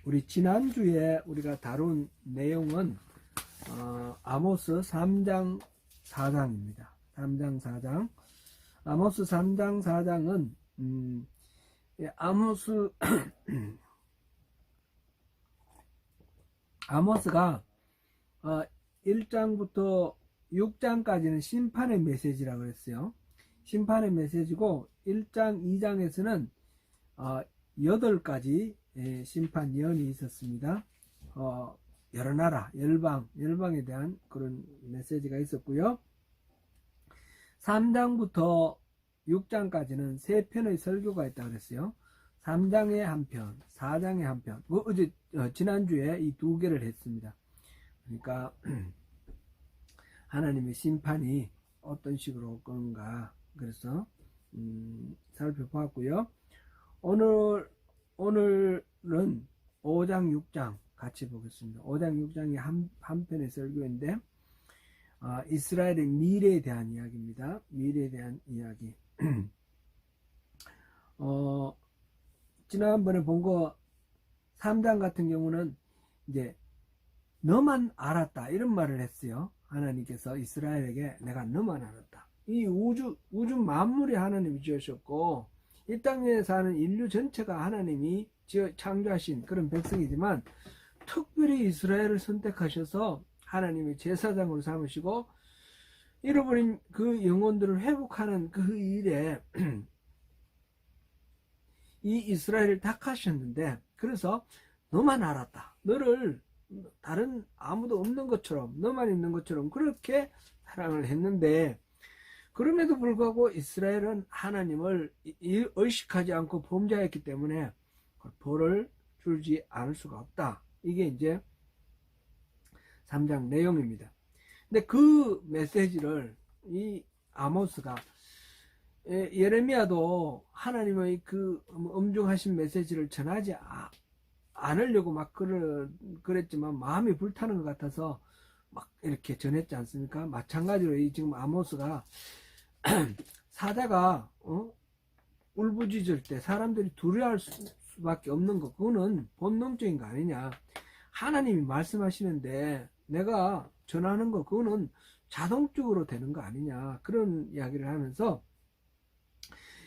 우리 지난주에 우리가 다룬 내용은 아모스 3장 4장입니다. 3장 4장. 아모스 3장 4장은 아모스가 1장부터 6장까지는 심판의 메시지라고 그랬어요. 심판의 메시지고 1장 2장에서는 8가지 심판 예언이 있었습니다. 여러 나라, 열방에 대한 그런 메시지가 있었고요. 3장부터 6장까지는 3편의 설교가 있다고 그랬어요. 3장에 한 편, 4장에 한 편. 어제 지난주에 이 2개를 했습니다. 그러니까 하나님의 심판이 어떤 식으로 올 건가, 그래서 살펴보았고요. 오늘은 5장 6장 같이 보겠습니다. 5장 6장이 한 편의 설교인데 이스라엘의 미래에 대한 이야기입니다. 미래에 대한 이야기. 지난번에 본 거 3장 같은 경우는 이제 너만 알았다 이런 말을 했어요. 하나님께서 이스라엘에게 내가 너만 알았다. 이 우주 만물이 하나님이 지으셨고 이 땅에 사는 인류 전체가 하나님이 창조하신 그런 백성이지만 특별히 이스라엘을 선택하셔서 하나님이 제사장으로 삼으시고 잃어버린 그 영혼들을 회복하는 그 일에 이 이스라엘을 택하셨는데, 그래서 너만 알았다. 너를 다른 아무도 없는 것처럼, 너만 있는 것처럼 그렇게 사랑을 했는데, 그럼에도 불구하고 이스라엘은 하나님을 의식하지 않고 범죄했기 때문에 벌을 주지 않을 수가 없다. 이게 이제 3장 내용입니다. 근데 그 메시지를 이 아모스가, 예레미야도 하나님의 그 엄중하신 메시지를 전하지 않으려고 막 그랬지만 마음이 불타는 것 같아서 막 이렇게 전했지 않습니까? 마찬가지로 이 지금 아모스가 사자가 울부짖을 때 사람들이 두려워할 수밖에 없는 거, 그거는 본능적인 거 아니냐. 하나님이 말씀하시는데 내가 전하는 거, 그거는 자동적으로 되는 거 아니냐. 그런 이야기를 하면서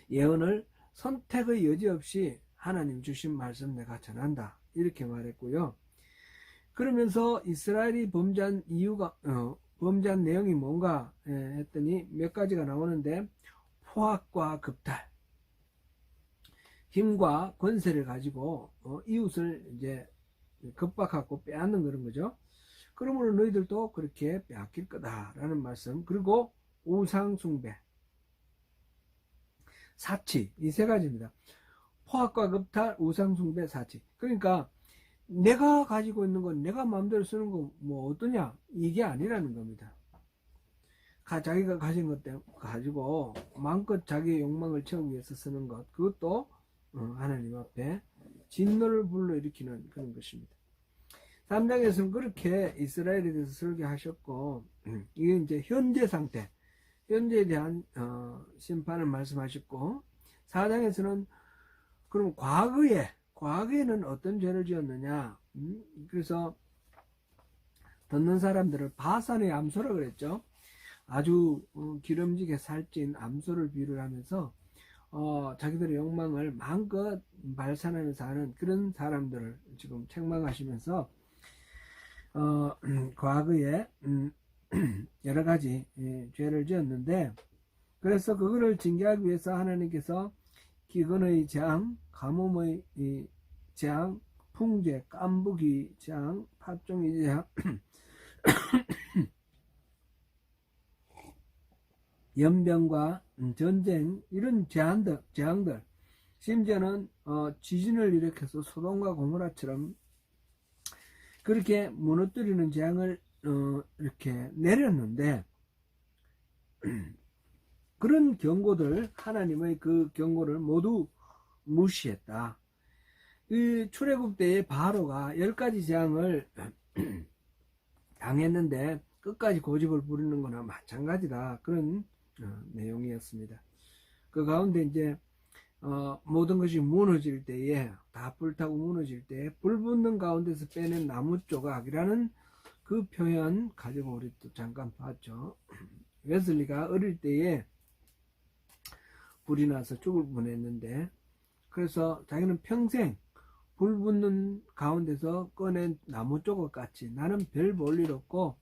예언을 선택의 여지 없이 하나님 주신 말씀 내가 전한다, 이렇게 말했고요. 그러면서 이스라엘이 범죄한 이유가 범죄한 내용이 뭔가 했더니 몇 가지가 나오는데, 포악과 겁탈, 힘과 권세를 가지고 이웃을 이제 겁박하고 빼앗는 그런 거죠. 그러므로 너희들도 그렇게 빼앗길 거다라는 말씀. 그리고 우상숭배, 사치, 이 세 가지입니다. 포악과 겁탈, 우상숭배, 사치. 그러니까 내가 가지고 있는 건, 내가 마음대로 쓰는 거 뭐 어떠냐, 이게 아니라는 겁니다. 자기가 가진 것 때문에 가지고 마음껏 자기의 욕망을 채우기 위해서 쓰는 것, 그것도 하나님 앞에 진노를 불러일으키는 그런 것입니다. 3장에서는 그렇게 이스라엘에 대해서 설교하셨고, 이게 이제 현재 상태, 현재에 대한 심판을 말씀하셨고, 4장에서는 그럼 과거에는 어떤 죄를 지었느냐. 그래서 듣는 사람들을 바산의 암소라 그랬죠. 아주 기름지게 살찐 암소를 비유를 하면서 자기들의 욕망을 마음껏 발산하면서 하는 그런 사람들을 지금 책망하시면서 과거에 여러 가지 죄를 지었는데, 그래서 그거를 징계하기 위해서 하나님께서 기근의 재앙, 가뭄의 재앙, 풍제, 깐부기 재앙, 팥종이 재앙, 연병과 전쟁, 이런 재앙들, 심지어는 지진을 일으켜서 소돔과 고모라처럼 그렇게 무너뜨리는 재앙을 이렇게 내렸는데, 그런 경고들, 하나님의 그 경고를 모두 무시했다. 이 출애굽 때의 바로가 10가지 재앙을 당했는데 끝까지 고집을 부리는 거나 마찬가지다, 그런 내용이었습니다. 그 가운데 이제 모든 것이 무너질 때에, 다 불타고 무너질 때에 불 붙는 가운데서 빼낸 나무 조각이라는 그 표현 가지고 우리 또 잠깐 봤죠. 웨슬리가 어릴 때에 불이 나서 죽을 뻔했는데, 그래서 자기는 평생 불 붙는 가운데서 꺼낸 나무 조각 같이 나는 별 볼 일 없고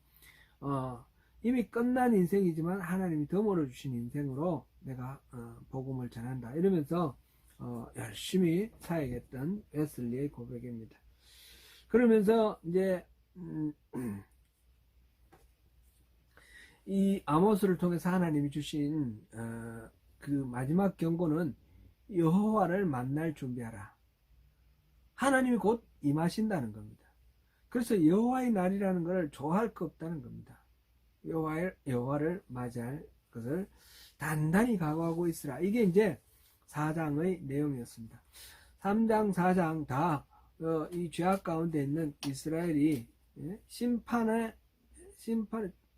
이미 끝난 인생이지만 하나님이 더 멀어주신 인생으로 내가 복음을 전한다 이러면서 열심히 사역했던 웨슬리의 고백입니다. 그러면서 이제 이 아모스를 통해서 하나님이 주신 그 마지막 경고는 여호와를 만날 준비하라. 하나님이 곧 임하신다는 겁니다. 그래서 여호와의 날이라는 것을 좋아할 것 없다는 겁니다. 여호와를 맞이할 것을 단단히 각오하고 있으라. 이게 이제 4장의 내용이었습니다. 3장, 4장 다 이 죄악 가운데 있는 이스라엘이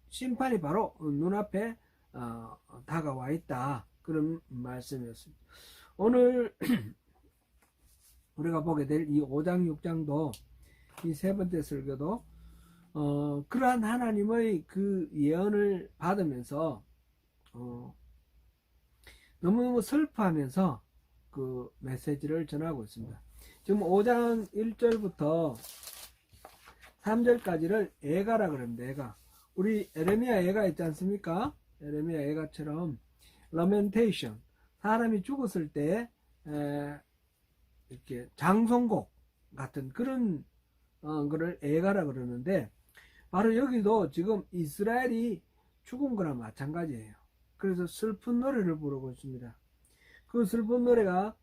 심판이 바로 눈앞에 다가와 있다. 그런 말씀이었습니다. 오늘 우리가 보게 될 이 5장, 6장도 이 세 번째 설교도 그러한 하나님의 그 예언을 받으면서 너무너무 슬퍼하면서 그 메시지를 전하고 있습니다. 지금 5장 1절부터 3절까지를 애가라 그럽니다. 애가. 우리 에레미야 애가 있지 않습니까? 에레미야 애가처럼 lamentation, 사람이 죽었을 때 이렇게 장송곡 같은 그런 거를 애가라 그러는데, 바로 여기도 지금 이스라엘이 죽은 거랑 마찬가지예요. 그래서 슬픈 노래를 부르고 있습니다. 그 슬픈 노래가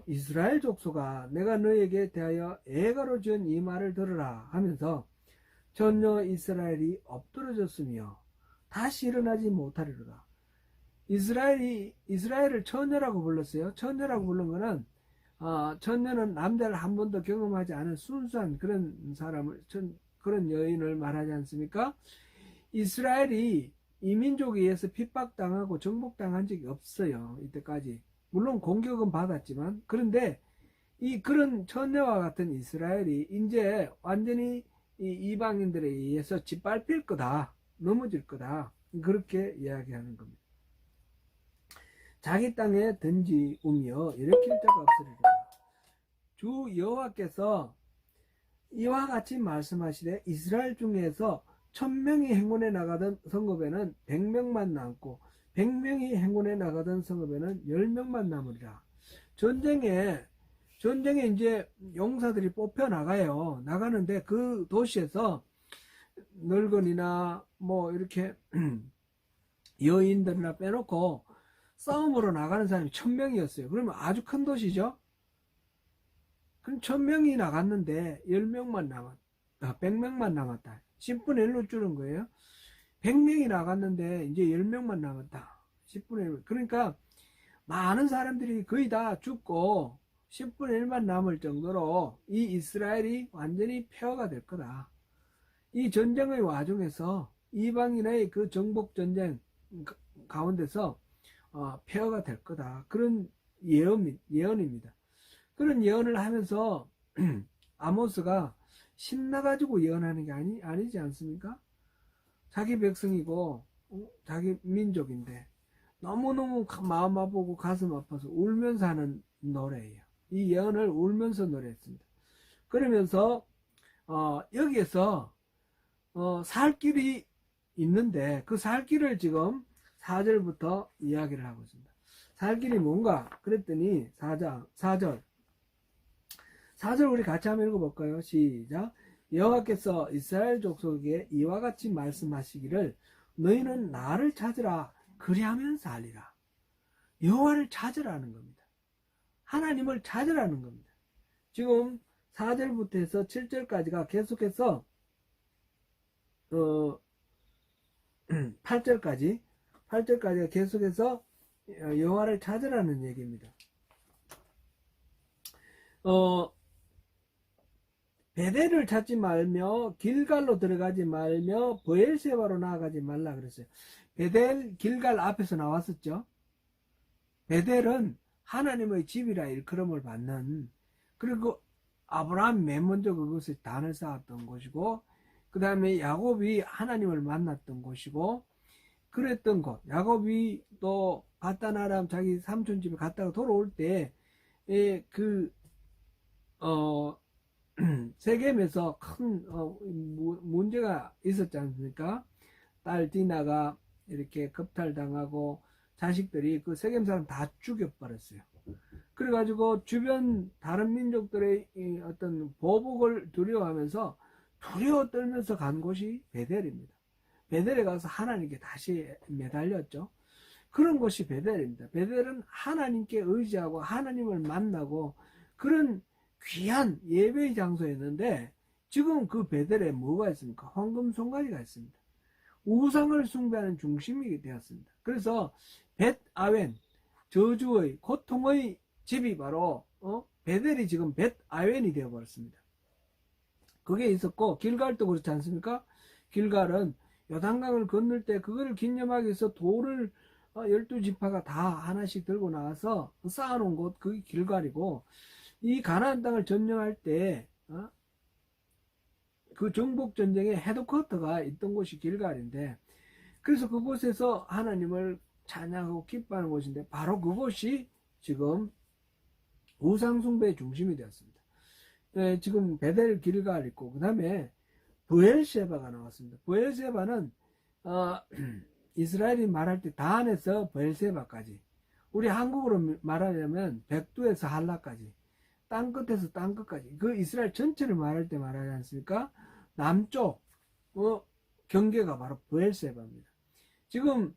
이스라엘 족속아 내가 너에게 대하여 애가로 지은 이 말을 들으라 하면서 전혀 이스라엘이 엎드러졌으며 다시 일어나지 못하리로다. 이스라엘을 처녀라고 불렀어요. 처녀라고 부른 거는 처녀는 남자를 한 번도 경험하지 않은 순수한 그런 사람을, 그런 여인을 말하지 않습니까? 이스라엘이 이민족에 의해서 핍박당하고 정복당한 적이 없어요. 이때까지. 물론 공격은 받았지만, 그런데 그런 처녀와 같은 이스라엘이 이제 완전히 이 이방인들에 의해서 짓밟힐 거다. 넘어질 거다. 그렇게 이야기하는 겁니다. 자기 땅에 던지우며 일으킬 자가 없으리라. 주 여호와께서 이와 같이 말씀하시되 이스라엘 중에서 1000명이 행군에 나가던 성읍에는 100명만 남고 100명이 행군에 나가던 성읍에는 10명만 남으리라. 전쟁에 이제 용사들이 뽑혀 나가요. 나가는데 그 도시에서 늙은이나 뭐 이렇게 여인들이나 빼놓고 싸움으로 나가는 사람이 1000명이었어요. 그러면 아주 큰 도시죠. 그럼 1000명이 나갔는데 100명만 남았다. 10분의 1로 줄은 거예요. 100명이 나갔는데 이제 10명만 남았다. 10분의 1. 그러니까 많은 사람들이 거의 다 죽고 10분의 1만 남을 정도로 이 이스라엘이 완전히 폐허가 될 거다. 이 전쟁의 와중에서 이방인의 그 정복전쟁 가운데서 폐허가 될 거다. 그런 예언입니다. 그런 예언을 하면서 아모스가 신나가지고 예언하는 게 아니지 않습니까? 자기 백성이고 자기 민족인데 너무너무 마음 아프고 가슴 아파서 울면서 하는 노래예요. 이 예언을 울면서 노래했습니다. 그러면서 여기에서 살 길이 있는데 그 살 길을 지금 4절부터 이야기를 하고 있습니다. 살 길이 뭔가 그랬더니 4절 우리 같이 한번 읽어볼까요? 시작. 여호와께서 이스라엘 족속에게 이와 같이 말씀하시기를 너희는 나를 찾으라 그리하면 살리라. 여호와를 찾으라는 겁니다. 하나님을 찾으라는 겁니다. 지금 4절부터 해서 7절까지가 계속해서 8절까지가 계속해서 여호와를 찾으라는 얘기입니다. 베델을 찾지 말며 길갈로 들어가지 말며 브엘세바로 나아가지 말라 그랬어요. 베델, 길갈 앞에서 나왔었죠. 베델은 하나님의 집이라 일컬음을 받는, 그리고 아브라함이 맨 먼저 그것을 단을 쌓았던 곳이고, 그 다음에 야곱이 하나님을 만났던 곳이고, 그랬던 곳. 야곱이 또 바단 아람 자기 삼촌 집에 갔다가 돌아올 때, 세겜에서 큰 문제가 있었지 않습니까? 딸 디나가 이렇게 겁탈당하고 자식들이 그 세겜 사람 다 죽여버렸어요. 그래가지고 주변 다른 민족들의 어떤 보복을 두려워하면서 두려워 떨면서 간 곳이 베델입니다. 베델에 가서 하나님께 다시 매달렸죠. 그런 곳이 베델입니다. 베델은 하나님께 의지하고 하나님을 만나고 그런 귀한 예배의 장소였는데, 지금 그 베델에 뭐가 있습니까? 황금 송가리가 있습니다. 우상을 숭배하는 중심이 되었습니다. 그래서 벳아웬, 저주의 고통의 집이 바로 베델이 지금 벳아웬이 되어버렸습니다. 그게 있었고, 길갈도 그렇지 않습니까? 길갈은 요단강을 건널 때 그거를 기념하기 위해서 돌을 12지파가 다 하나씩 들고 나와서 쌓아놓은 곳, 그게 길갈이고, 이 가나안 땅을 점령할 때 그 정복전쟁의 헤드쿼터가 있던 곳이 길갈인데, 그래서 그곳에서 하나님을 찬양하고 기뻐하는 곳인데, 바로 그곳이 지금 우상숭배의 중심이 되었습니다. 지금 베델 길갈 있고, 그 다음에 브엘세바가 나왔습니다. 브엘세바는 이스라엘이 말할 때 단에서 브엘세바까지, 우리 한국으로 말하려면 백두에서 한라까지, 땅끝에서 땅끝까지, 그 이스라엘 전체를 말할 때 말하지 않습니까? 남쪽 경계가 바로 브엘세바입니다. 지금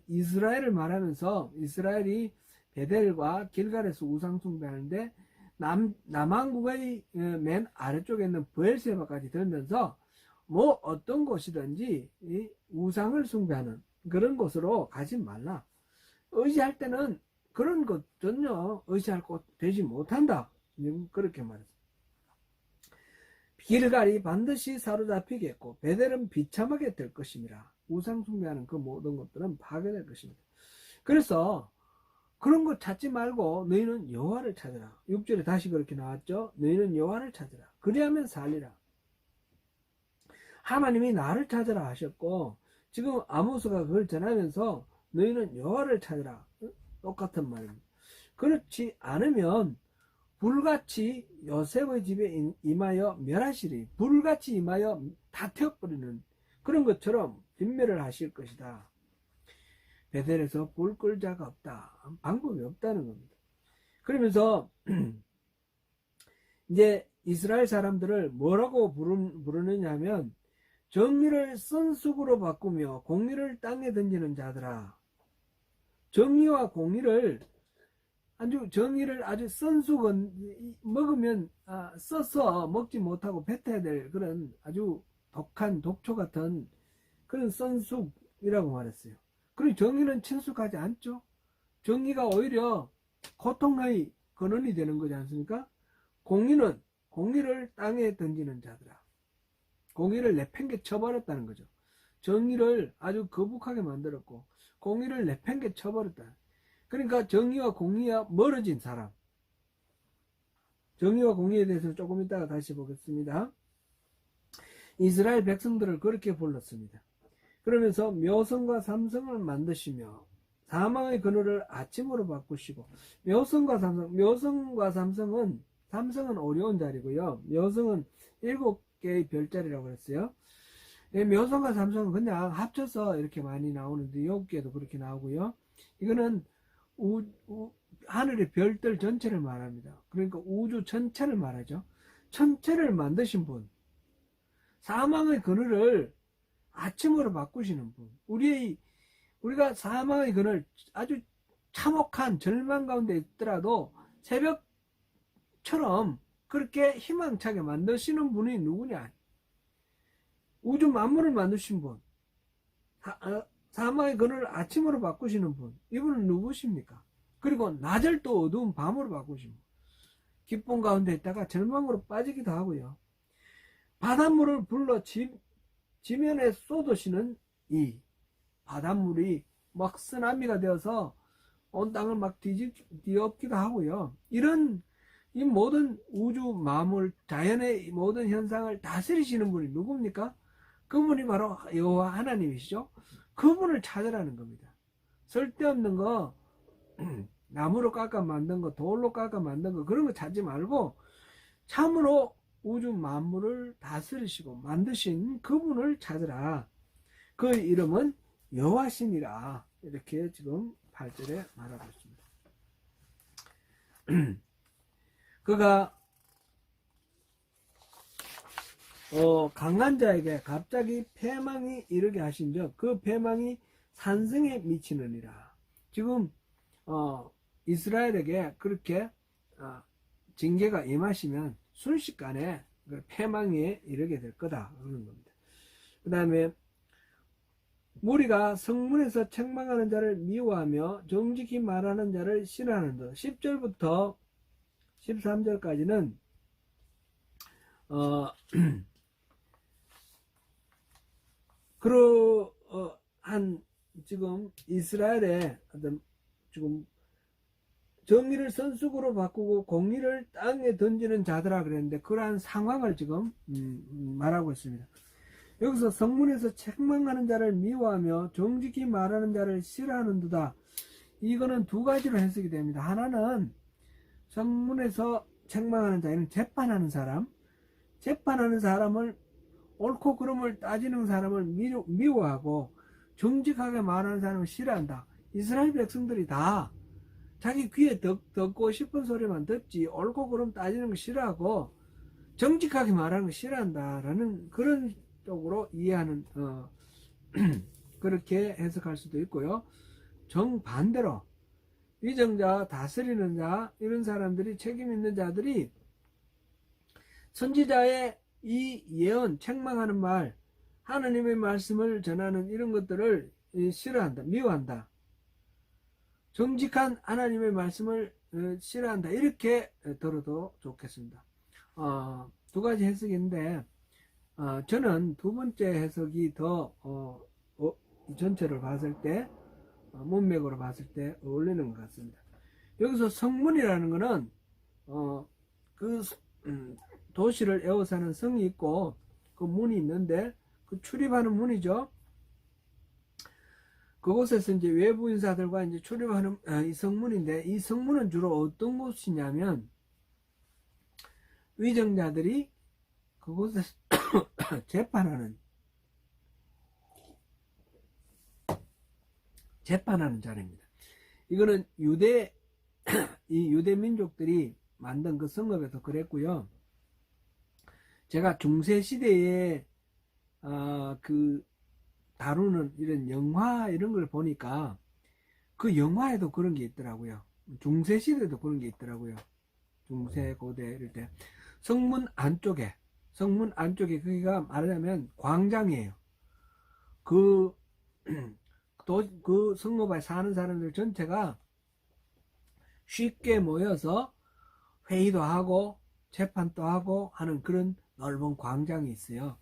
이스라엘을 말하면서 이스라엘이 베델과 길갈에서 우상숭배하는데, 남한국의 맨 아래쪽에 있는 브엘세바까지 들면서 뭐 어떤 곳이든지 이 우상을 숭배하는 그런 곳으로 가지 말라. 의지할 때는 그런 것 전혀 의지할 곳 되지 못한다. 그렇게 말했습니다. 길갈이 반드시 사로잡히겠고 베델은 비참하게 될 것입니다. 우상 숭배하는 그 모든 것들은 파괴될 것입니다. 그래서 그런 거 찾지 말고 너희는 여호와를 찾으라. 6절에 다시 그렇게 나왔죠. 너희는 여호와를 찾으라. 그리하면 살리라. 하나님이 나를 찾으라 하셨고, 지금 아모스가 그걸 전하면서 너희는 여호와를 찾으라. 똑같은 말입니다. 그렇지 않으면 불같이 요셉의 집에 임하여 멸하시리. 불같이 임하여 다 태워버리는 그런 것처럼 진멸을 하실 것이다. 베델에서 불 끌 자가 없다. 방법이 없다는 겁니다. 그러면서 이제 이스라엘 사람들을 뭐라고 부르느냐 하면, 정의를 선숙으로 바꾸며 공의를 땅에 던지는 자들아. 정의와 공의를 아주 선숙은 먹으면 써서 먹지 못하고 뱉어야 될 그런 아주 독한 독초 같은 그런 선숙이라고 말했어요. 그리고 정의는 친숙하지 않죠. 정의가 오히려 고통의 근원이 되는 거지 않습니까? 공의는 공의를 땅에 던지는 자들아. 공의를 내팽개 쳐버렸다는 거죠. 정의를 아주 거북하게 만들었고 공의를 내팽개 쳐버렸다. 그러니까 정의와 공의와 멀어진 사람. 정의와 공의에 대해서 조금 이따가 다시 보겠습니다. 이스라엘 백성들을 그렇게 불렀습니다. 그러면서 묘성과 삼성을 만드시며 사망의 그늘을 아침으로 바꾸시고, 묘성과 삼성은 어려운 자리고요. 묘성은 7개의 별자리라고 그랬어요. 묘성과 삼성은 그냥 합쳐서 이렇게 많이 나오는데 6개도 그렇게 나오고요. 이거는 하늘의 별들 전체를 말합니다. 그러니까 우주 전체를 말하죠. 전체를 만드신 분, 사망의 그늘을 아침으로 바꾸시는 분, 우리가 사망의 그늘, 아주 참혹한 절망 가운데 있더라도 새벽처럼 그렇게 희망차게 만드시는 분이 누구냐? 우주 만물을 만드신 분, 사망의 그늘을 아침으로 바꾸시는 분, 이분은 누구십니까? 그리고 낮을 또 어두운 밤으로 바꾸신 분, 기쁨 가운데 있다가 절망으로 빠지기도 하고요. 바닷물을 불러 지면에 쏟으시는 이 바닷물이 막 쓰나미가 되어서 온 땅을 막 뒤엎기도 하고요. 이런 이 모든 우주 만물 자연의 모든 현상을 다스리시는 분이 누굽니까? 그분이 바로 여호와 하나님이시죠. 그분을 찾으라는 겁니다. 쓸데없는 거 나무로 깎아 만든 거, 돌로 깎아 만든 거, 그런 거 찾지 말고 참으로 우주 만물을 다스리시고 만드신 그분을 찾으라. 그 이름은 여호와시니라. 이렇게 지금 8절에 말하고 있습니다. 그가 강한 자에게 갑자기 패망이 이르게 하신즉 그 패망이 산성에 미치느니라. 지금 이스라엘에게 그렇게 징계가 임하시면 순식간에 패망에 이르게 될 거다 그러는 겁니다. 그 다음에 무리가 성문에서 책망하는 자를 미워하며 정직히 말하는 자를 싫어하는다. 10절부터 13절까지는 그러한 지금 이스라엘의 어떤 지금 정의를 선수구로 바꾸고 공의를 땅에 던지는 자들아 그랬는데 그러한 상황을 지금 말하고 있습니다. 여기서 성문에서 책망하는 자를 미워하며 정직히 말하는 자를 싫어하는도다. 이거는 두 가지로 해석이 됩니다. 하나는 성문에서 책망하는 자는 재판하는 사람, 재판하는 사람을 옳고 그름을 따지는 사람을 미워하고 정직하게 말하는 사람을 싫어한다. 이스라엘 백성들이 다 자기 귀에 듣고 싶은 소리만 듣지 옳고 그름 따지는 거 싫어하고 정직하게 말하는 거 싫어한다라는 그런 쪽으로 이해하는 그렇게 해석할 수도 있고요. 정반대로 위정자, 다스리는 자 이런 사람들이 책임 있는 자들이 선지자의 이 예언, 책망하는 말, 하나님의 말씀을 전하는 이런 것들을 싫어한다, 미워한다. 정직한 하나님의 말씀을 싫어한다. 이렇게 들어도 좋겠습니다. 두 가지 해석인데 저는 두 번째 해석이 더 전체를 봤을 때 문맥으로 봤을 때 어울리는 것 같습니다. 여기서 성문이라는 것은 그 도시를 에워싸는 성이 있고 그 문이 있는데 그 출입하는 문이죠. 그곳에서 이제 외부 인사들과 이제 출입하는 이 성문인데 이 성문은 주로 어떤 곳이냐면 위정자들이 그곳에서 재판하는 자리입니다. 이거는 이 유대 민족들이 만든 그 성읍에도 그랬고요. 제가 중세 시대에 그 다루는 이런 영화 이런 걸 보니까 그 영화에도 그런 게 있더라고요. 중세 시대에도 그런 게 있더라고요. 중세 고대 이럴 때 성문 안쪽에 거기가 말하자면 광장이에요. 그 성읍에 사는 사람들 전체가 쉽게 모여서 회의도 하고 재판도 하고 하는 그런 넓은 광장이 있어요.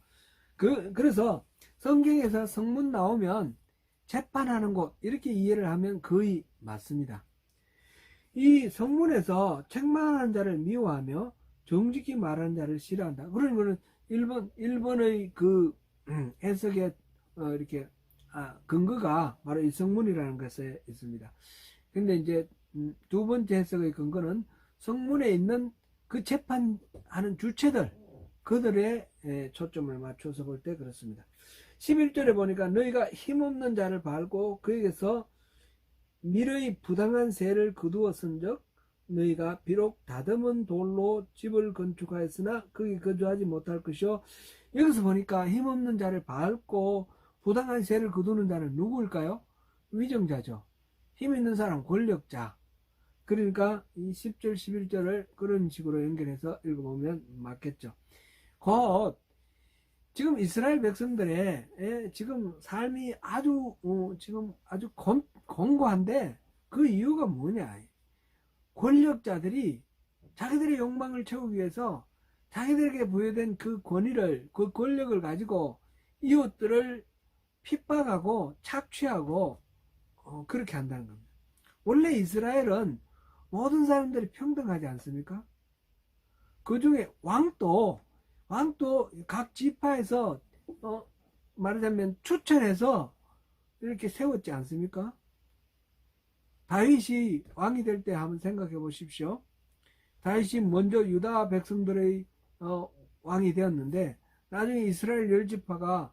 그래서 성경에서 성문 나오면 재판하는 곳 이렇게 이해를 하면 거의 맞습니다. 이 성문에서 책망하는 자를 미워하며 정직히 말하는 자를 싫어한다. 그런 거는 일본의 그 해석에 이렇게 근거가 바로 이 성문이라는 것에 있습니다. 근데 이제 두 번째 해석의 근거는 성문에 있는 그 재판하는 주체들 그들의 초점을 맞춰서 볼 때 그렇습니다. 11절에 보니까 너희가 힘없는 자를 밟고 그에게서 밀의 부당한 세를 거두었은즉 너희가 비록 다듬은 돌로 집을 건축하였으나 거기 거주하지 못할 것이요. 여기서 보니까 힘없는 자를 밟고 부당한 세를 거두는 자는 누구일까요? 위정자죠. 힘 있는 사람, 권력자. 그러니까 이 10절, 11절을 그런 식으로 연결해서 읽어보면 맞겠죠. 곧 지금 이스라엘 백성들의 지금 삶이 지금 아주 공고한데 그 이유가 뭐냐? 권력자들이 자기들의 욕망을 채우기 위해서 자기들에게 부여된 그 권위를, 그 권력을 가지고 이웃들을 핍박하고 착취하고 그렇게 한다는 겁니다. 원래 이스라엘은 모든 사람들이 평등하지 않습니까? 그 중에 왕도 각 지파에서 말하자면 추천해서 이렇게 세웠지 않습니까? 다윗이 왕이 될 때 한번 생각해 보십시오. 다윗이 먼저 유다 백성들의 왕이 되었는데 나중에 이스라엘 열지파가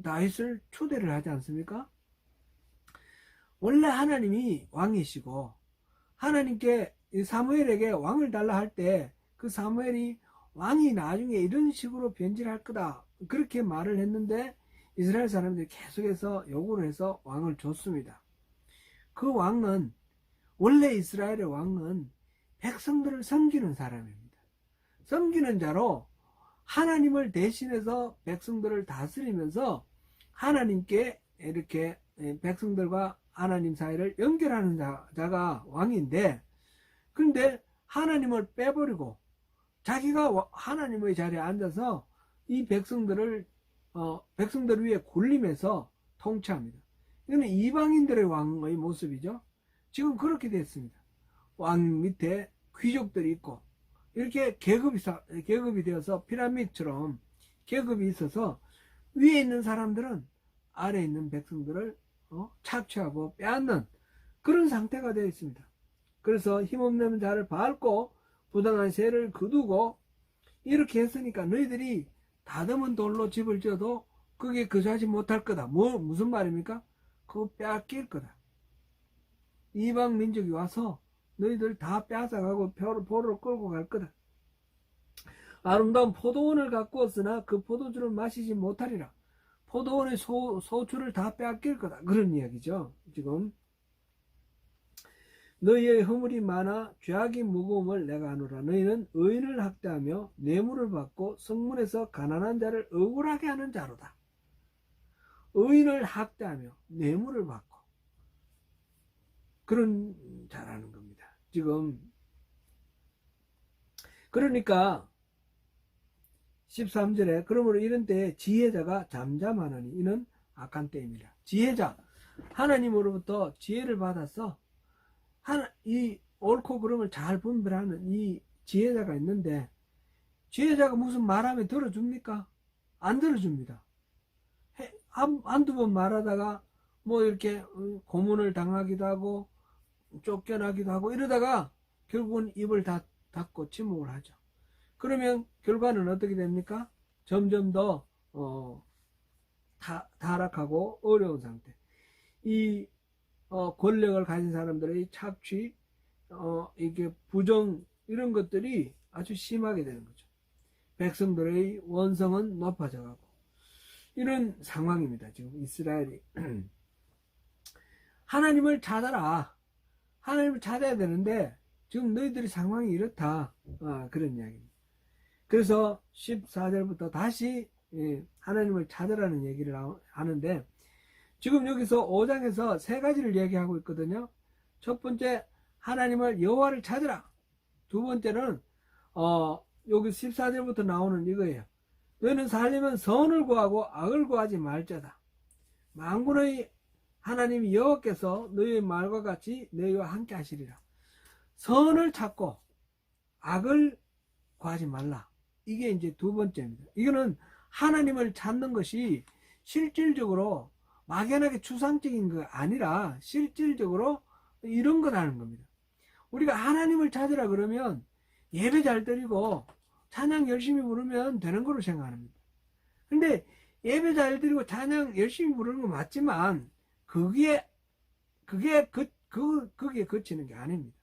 다윗을 추대를 하지 않습니까? 원래 하나님이 왕이시고 하나님께 사무엘에게 왕을 달라 할 때 그 사무엘이 왕이 나중에 이런 식으로 변질할 거다 그렇게 말을 했는데 이스라엘 사람들이 계속해서 요구를 해서 왕을 줬습니다. 그 왕은 원래 이스라엘의 왕은 백성들을 섬기는 사람입니다. 섬기는 자로 하나님을 대신해서 백성들을 다스리면서 하나님께 이렇게 백성들과 하나님 사이를 연결하는 자가 왕인데, 근데 하나님을 빼버리고 자기가 하나님의 자리에 앉아서 이 백성들 위에 군림해서 통치합니다. 이거는 이방인들의 왕의 모습이죠. 지금 그렇게 됐습니다. 왕 밑에 귀족들이 있고 이렇게 계급이 되어서 피라미드처럼 계급이 있어서 위에 있는 사람들은 아래에 있는 백성들을 착취하고 빼앗는 그런 상태가 되어 있습니다. 그래서 힘없는 자를 밟고 부당한 세를 거두고 이렇게 했으니까 너희들이 다듬은 돌로 집을 지어도 그게 거주하지 못할 거다. 무슨 말입니까? 그거 빼앗길 거다. 이방 민족이 와서 너희들 다 빼앗아가고 포로로 끌고 갈 거다. 아름다운 포도원을 갖고 왔으나 그 포도주를 마시지 못하리라. 포도원의 소주를 다 빼앗길 거다. 그런 이야기죠. 지금 너희의 허물이 많아 죄악이 무거움을 내가 아노라. 너희는 의인을 학대하며 뇌물을 받고 성문에서 가난한 자를 억울하게 하는 자로다. 의인을 학대하며 뇌물을 받고 그런 자라는 겁니다. 지금 그러니까 13절에 그러므로 이런 때에 지혜자가 잠잠하느니 이는 악한 때입니다. 지혜자, 하나님으로부터 지혜를 받아서 이 옳고 그름을 잘 분별하는 이 지혜자가 있는데, 지혜자가 무슨 말하면 들어줍니까? 안 들어줍니다. 한두 번 말하다가 뭐 이렇게 고문을 당하기도 하고 쫓겨나기도 하고 이러다가 결국은 입을 닫고 침묵을 하죠. 그러면 결과는 어떻게 됩니까? 점점 더 타락하고 어려운 상태. 이 권력을 가진 사람들의 착취, 이게 부정 이런 것들이 아주 심하게 되는 거죠. 백성들의 원성은 높아져가고 이런 상황입니다. 지금 이스라엘이 하나님을 찾아라. 하나님을 찾아야 되는데 지금 너희들의 상황이 이렇다. 그런 이야기입니다. 그래서 14절부터 다시 하나님을 찾으라는 얘기를 하는데, 지금 여기서 5장에서 세 가지를 얘기하고 있거든요. 첫 번째, 하나님을 여호와를 찾으라. 두 번째는 여기 14절부터 나오는 이거예요. 너희는 살려면 선을 구하고 악을 구하지 말자다. 만군의 하나님 여호와께서 너희의 말과 같이 너희와 함께 하시리라. 선을 찾고 악을 구하지 말라. 이게 이제 두 번째입니다. 이거는 하나님을 찾는 것이 실질적으로 막연하게 추상적인 거 아니라 실질적으로 이런 거라는 겁니다. 우리가 하나님을 찾으라 그러면 예배 잘 드리고 찬양 열심히 부르면 되는 거로 생각합니다. 근데 예배 잘 드리고 찬양 열심히 부르는 건 맞지만 그게 그치는 게 아닙니다.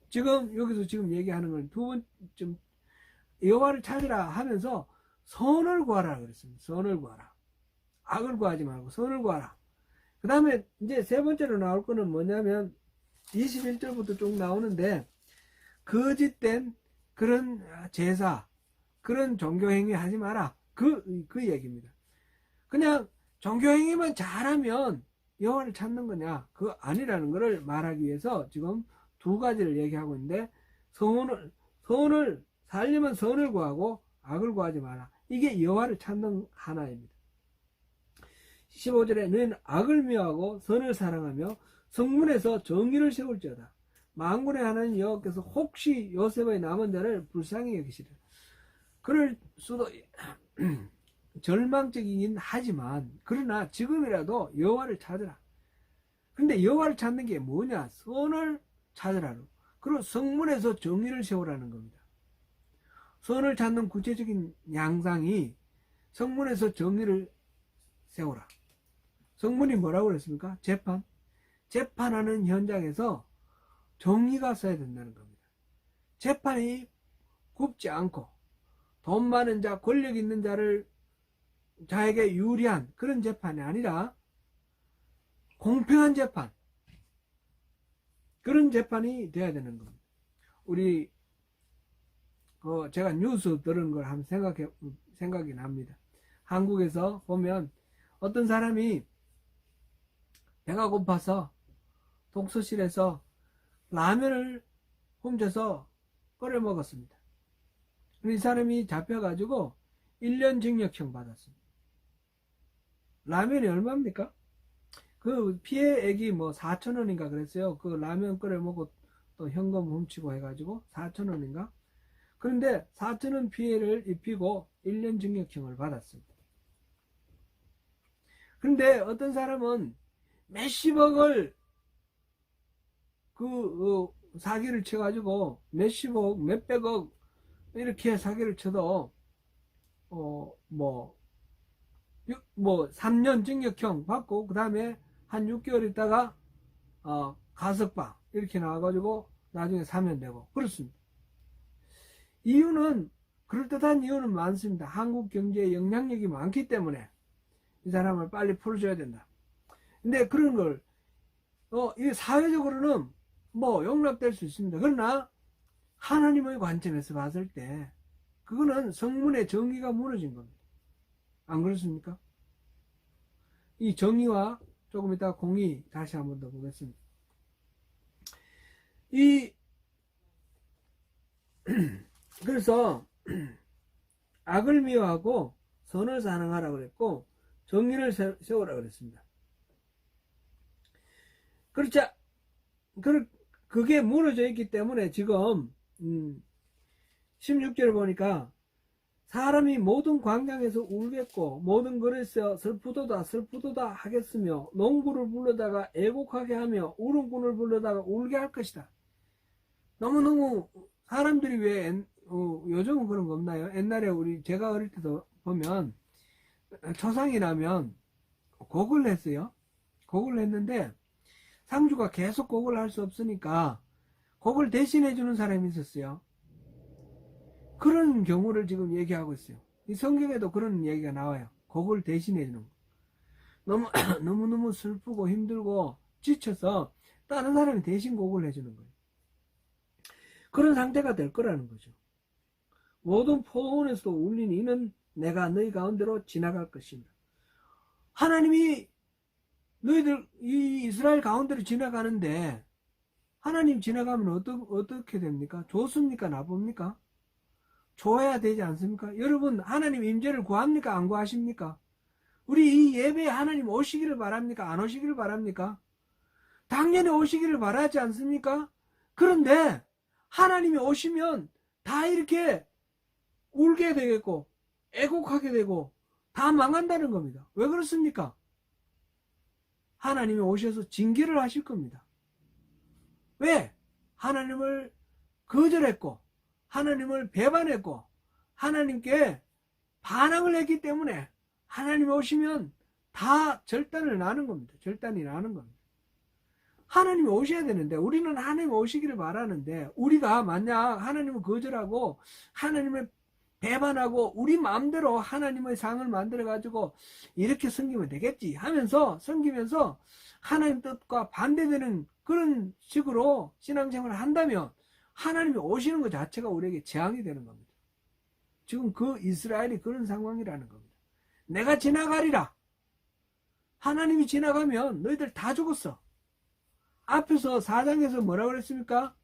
지금 여기서 지금 얘기하는 건 두 번쯤 여호와를 찾으라 하면서 선을 구하라 그랬습니다. 선을 구하라. 악을 구하지 말고 선을 구하라. 그 다음에 이제 세 번째로 나올 거는 뭐냐면 21절부터 쭉 나오는데, 거짓된 그런 제사, 그런 종교행위 하지 마라. 그 얘기입니다. 그냥 종교행위만 잘하면 여호와를 찾는 거냐? 그거 아니라는 것을 말하기 위해서 지금 두 가지를 얘기하고 있는데, 선을 살려면 선을 구하고 악을 구하지 마라. 이게 여호와를 찾는 하나입니다. 15절에 너희는 악을 미워하고 선을 사랑하며 성문에서 정의를 세울지어다. 만군의 하나님 여호와께서 혹시 요셉의 남은 자를 불쌍히 여기시리라. 그럴 수도 절망적이긴 하지만 그러나 지금이라도 여호와를 찾으라. 근데 여호와를 찾는 게 뭐냐? 선을 찾으라로. 그리고 성문에서 정의를 세우라는 겁니다. 선을 찾는 구체적인 양상이 성문에서 정의를 세우라. 성문이 뭐라고 그랬습니까? 재판. 재판하는 현장에서 정의가 써야 된다는 겁니다. 재판이 굽지 않고 돈 많은 자, 권력 있는 자를 자에게 유리한 그런 재판이 아니라 공평한 재판, 그런 재판이 돼야 되는 겁니다. 우리 제가 뉴스 들은 걸 한번 생각이 납니다. 한국에서 보면 어떤 사람이 배가 고파서 독서실에서 라면을 훔쳐서 끓여 먹었습니다. 이 사람이 잡혀가지고 1년 징역형 받았습니다. 라면이 얼마입니까? 그 피해액이 뭐 4,000원인가 그랬어요. 그 라면 끓여 먹고 또 현금 훔치고 해가지고 4,000원인가? 그런데 4,000원 피해를 입히고 1년 징역형을 받았습니다. 그런데 어떤 사람은 몇십억을 사기를 쳐가지고 몇십억, 몇백억 이렇게 사기를 쳐도 3년 징역형 받고 그 다음에 한 6개월 있다가 가석방 이렇게 나와가지고 나중에 사면 되고 그렇습니다. 이유는 그럴듯한 이유는 많습니다. 한국 경제에 영향력이 많기 때문에 이 사람을 빨리 풀어줘야 된다. 근데 그런 걸 이 사회적으로는 뭐 용납될 수 있습니다. 그러나 하나님의 관점에서 봤을 때 그거는 성문의 정의가 무너진 겁니다. 안 그렇습니까? 이 정의와 조금 이따 공의 다시 한 번 더 보겠습니다. 그래서 악을 미워하고 선을 사랑하라 그랬고 정의를 세우라 그랬습니다. 그렇죠. 그게 무너져 있기 때문에 지금 16절을 보니까 사람이 모든 광장에서 울겠고 모든 거리에서 슬프도다 슬프도다 하겠으며 농부를 불러다가 애곡하게 하며 울음꾼을 불러다가 울게 할 것이다. 너무너무 사람들이 왜 요즘은 그런 거 없나요? 옛날에 제가 어릴 때도 보면 초상이 나면 곡을 했어요. 곡을 했는데 상주가 계속 곡을 할 수 없으니까 곡을 대신해 주는 사람이 있었어요. 그런 경우를 지금 얘기하고 있어요. 이 성경에도 그런 얘기가 나와요. 곡을 대신해 주는 거. 너무너무 슬프고 힘들고 지쳐서 다른 사람이 대신 곡을 해주는 거예요. 그런 상태가 될 거라는 거죠. 모든 포도원에서도 울린 이는 내가 너희 가운데로 지나갈 것이다. 하나님이 너희들 이 이스라엘 가운데로 지나가는데 하나님 지나가면 어떻게 됩니까? 좋습니까? 나쁩니까? 좋아야 되지 않습니까? 여러분 하나님 임재를 구합니까? 안 구하십니까? 우리 이 예배에 하나님 오시기를 바랍니까? 안 오시기를 바랍니까? 당연히 오시기를 바라지 않습니까? 그런데 하나님이 오시면 다 이렇게 울게 되겠고 애곡하게 되고 다 망한다는 겁니다. 왜 그렇습니까? 하나님이 오셔서 징계를 하실 겁니다. 왜? 하나님을 거절했고 하나님을 배반했고 하나님께 반항을 했기 때문에 하나님이 오시면 다 절단을 나는 겁니다. 절단이 나는 겁니다. 하나님이 오셔야 되는데 우리는 하나님 오시기를 바라는데 우리가 만약 하나님을 거절하고 하나님을 배반하고 우리 마음대로 하나님의 상을 만들어 가지고 이렇게 섬기면 되겠지 하면서 섬기면서 하나님 뜻과 반대되는 그런 식으로 신앙생활을 한다면 하나님이 오시는 것 자체가 우리에게 재앙이 되는 겁니다. 지금 그 이스라엘이 그런 상황이라는 겁니다. 내가 지나가리라. 하나님이 지나가면 너희들 다 죽었어. 앞에서 4장에서 뭐라 그랬습니까?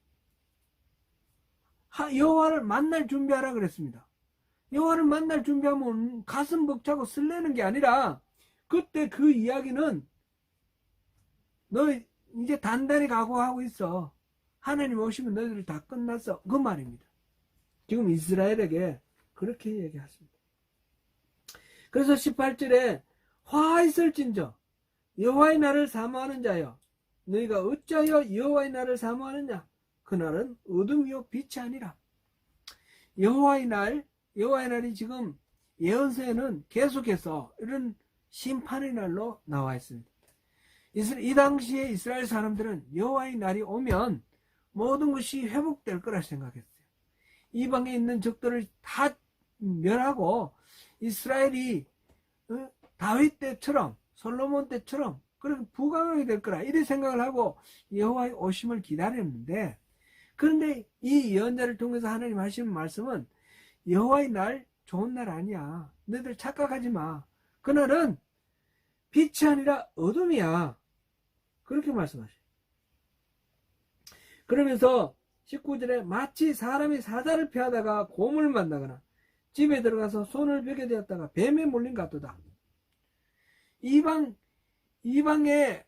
여호와를 만날 준비하라 그랬습니다. 여호와를 만날 준비하면 가슴 벅차고 설레는 게 아니라 그때 그 이야기는 이제 단단히 각오하고 있어. 하나님 오시면 너희들 다 끝났어. 그 말입니다. 지금 이스라엘에게 그렇게 얘기하십니다. 그래서 18절에 화 있을진저 여호와의 날을 사모하는 자여 너희가 어찌하여 여호와의 날을 사모하느냐 그날은 어둠이요 빛이 아니라. 여호와의 날이 지금 예언서에는 계속해서 이런 심판의 날로 나와 있습니다. 이 당시에 이스라엘 사람들은 여호와의 날이 오면 모든 것이 회복될 거라 생각했어요. 이방에 있는 적들을 다 멸하고 이스라엘이 다윗 때처럼 솔로몬 때처럼 그렇게 부강하게 될 거라 이런 생각을 하고 여호와의 오심을 기다렸는데, 그런데 이 예언자를 통해서 하나님 하시는 말씀은 여호와의 날 좋은 날 아니야. 너희들 착각하지 마. 그날은 빛이 아니라 어둠이야. 그렇게 말씀하셔요. 그러면서 19절에 마치 사람이 사자를 피하다가 곰을 만나거나 집에 들어가서 손을 베게 되었다가 뱀에 몰린 것 같도다. 이방에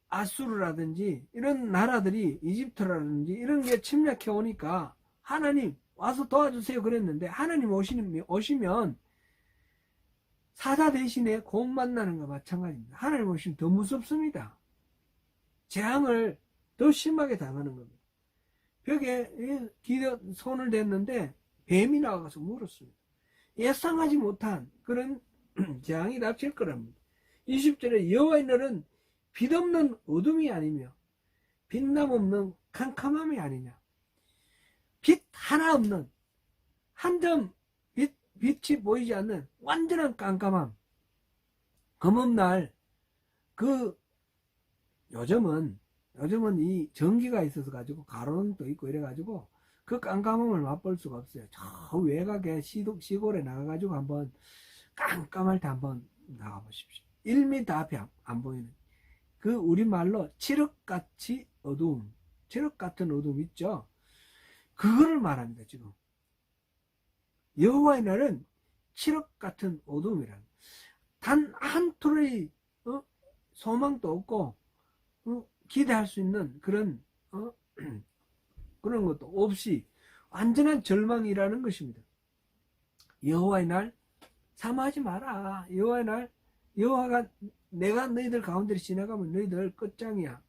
아수르라든지 이런 나라들이 이집트라든지 이런 게 침략해 오니까 하나님 와서 도와주세요 그랬는데, 하나님 오시면 사자 대신에 곰 만나는 거 마찬가지입니다. 하나님 오시면 더 무섭습니다. 재앙을 더 심하게 당하는 겁니다. 벽에 손을 댔는데 뱀이 나와서 물었습니다. 예상하지 못한 그런 재앙이 닥칠 거랍니다. 20절에 여호와의 날은 빛없는 어둠이 아니며 빛남 없는 캄캄함이 아니냐. 빛 하나 없는, 한 점 빛이 보이지 않는 완전한 깜깜함. 검은날 요즘은 이 전기가 있어서 가지고 가로등도 있고 이래 가지고 그 깜깜함을 맛볼 수가 없어요. 저 외곽에 시골에 나가가지고 한번 깜깜할 때 한번 나가보십시오. 1m 앞이 안 보이는 그 우리말로 칠흑같이 어두움, 칠흑 같은 어두움 있죠. 그거를 말합니다. 지금 여호와의 날은 칠흑 같은 어두움이라는, 단 한 톨의 소망도 없고 기대할 수 있는 그런 그런 것도 없이 완전한 절망이라는 것입니다. 여호와의 날 사모하지 마라. 여호와의 날, 여호와가 내가 너희들 가운데를 지나가면 너희들 끝장이야.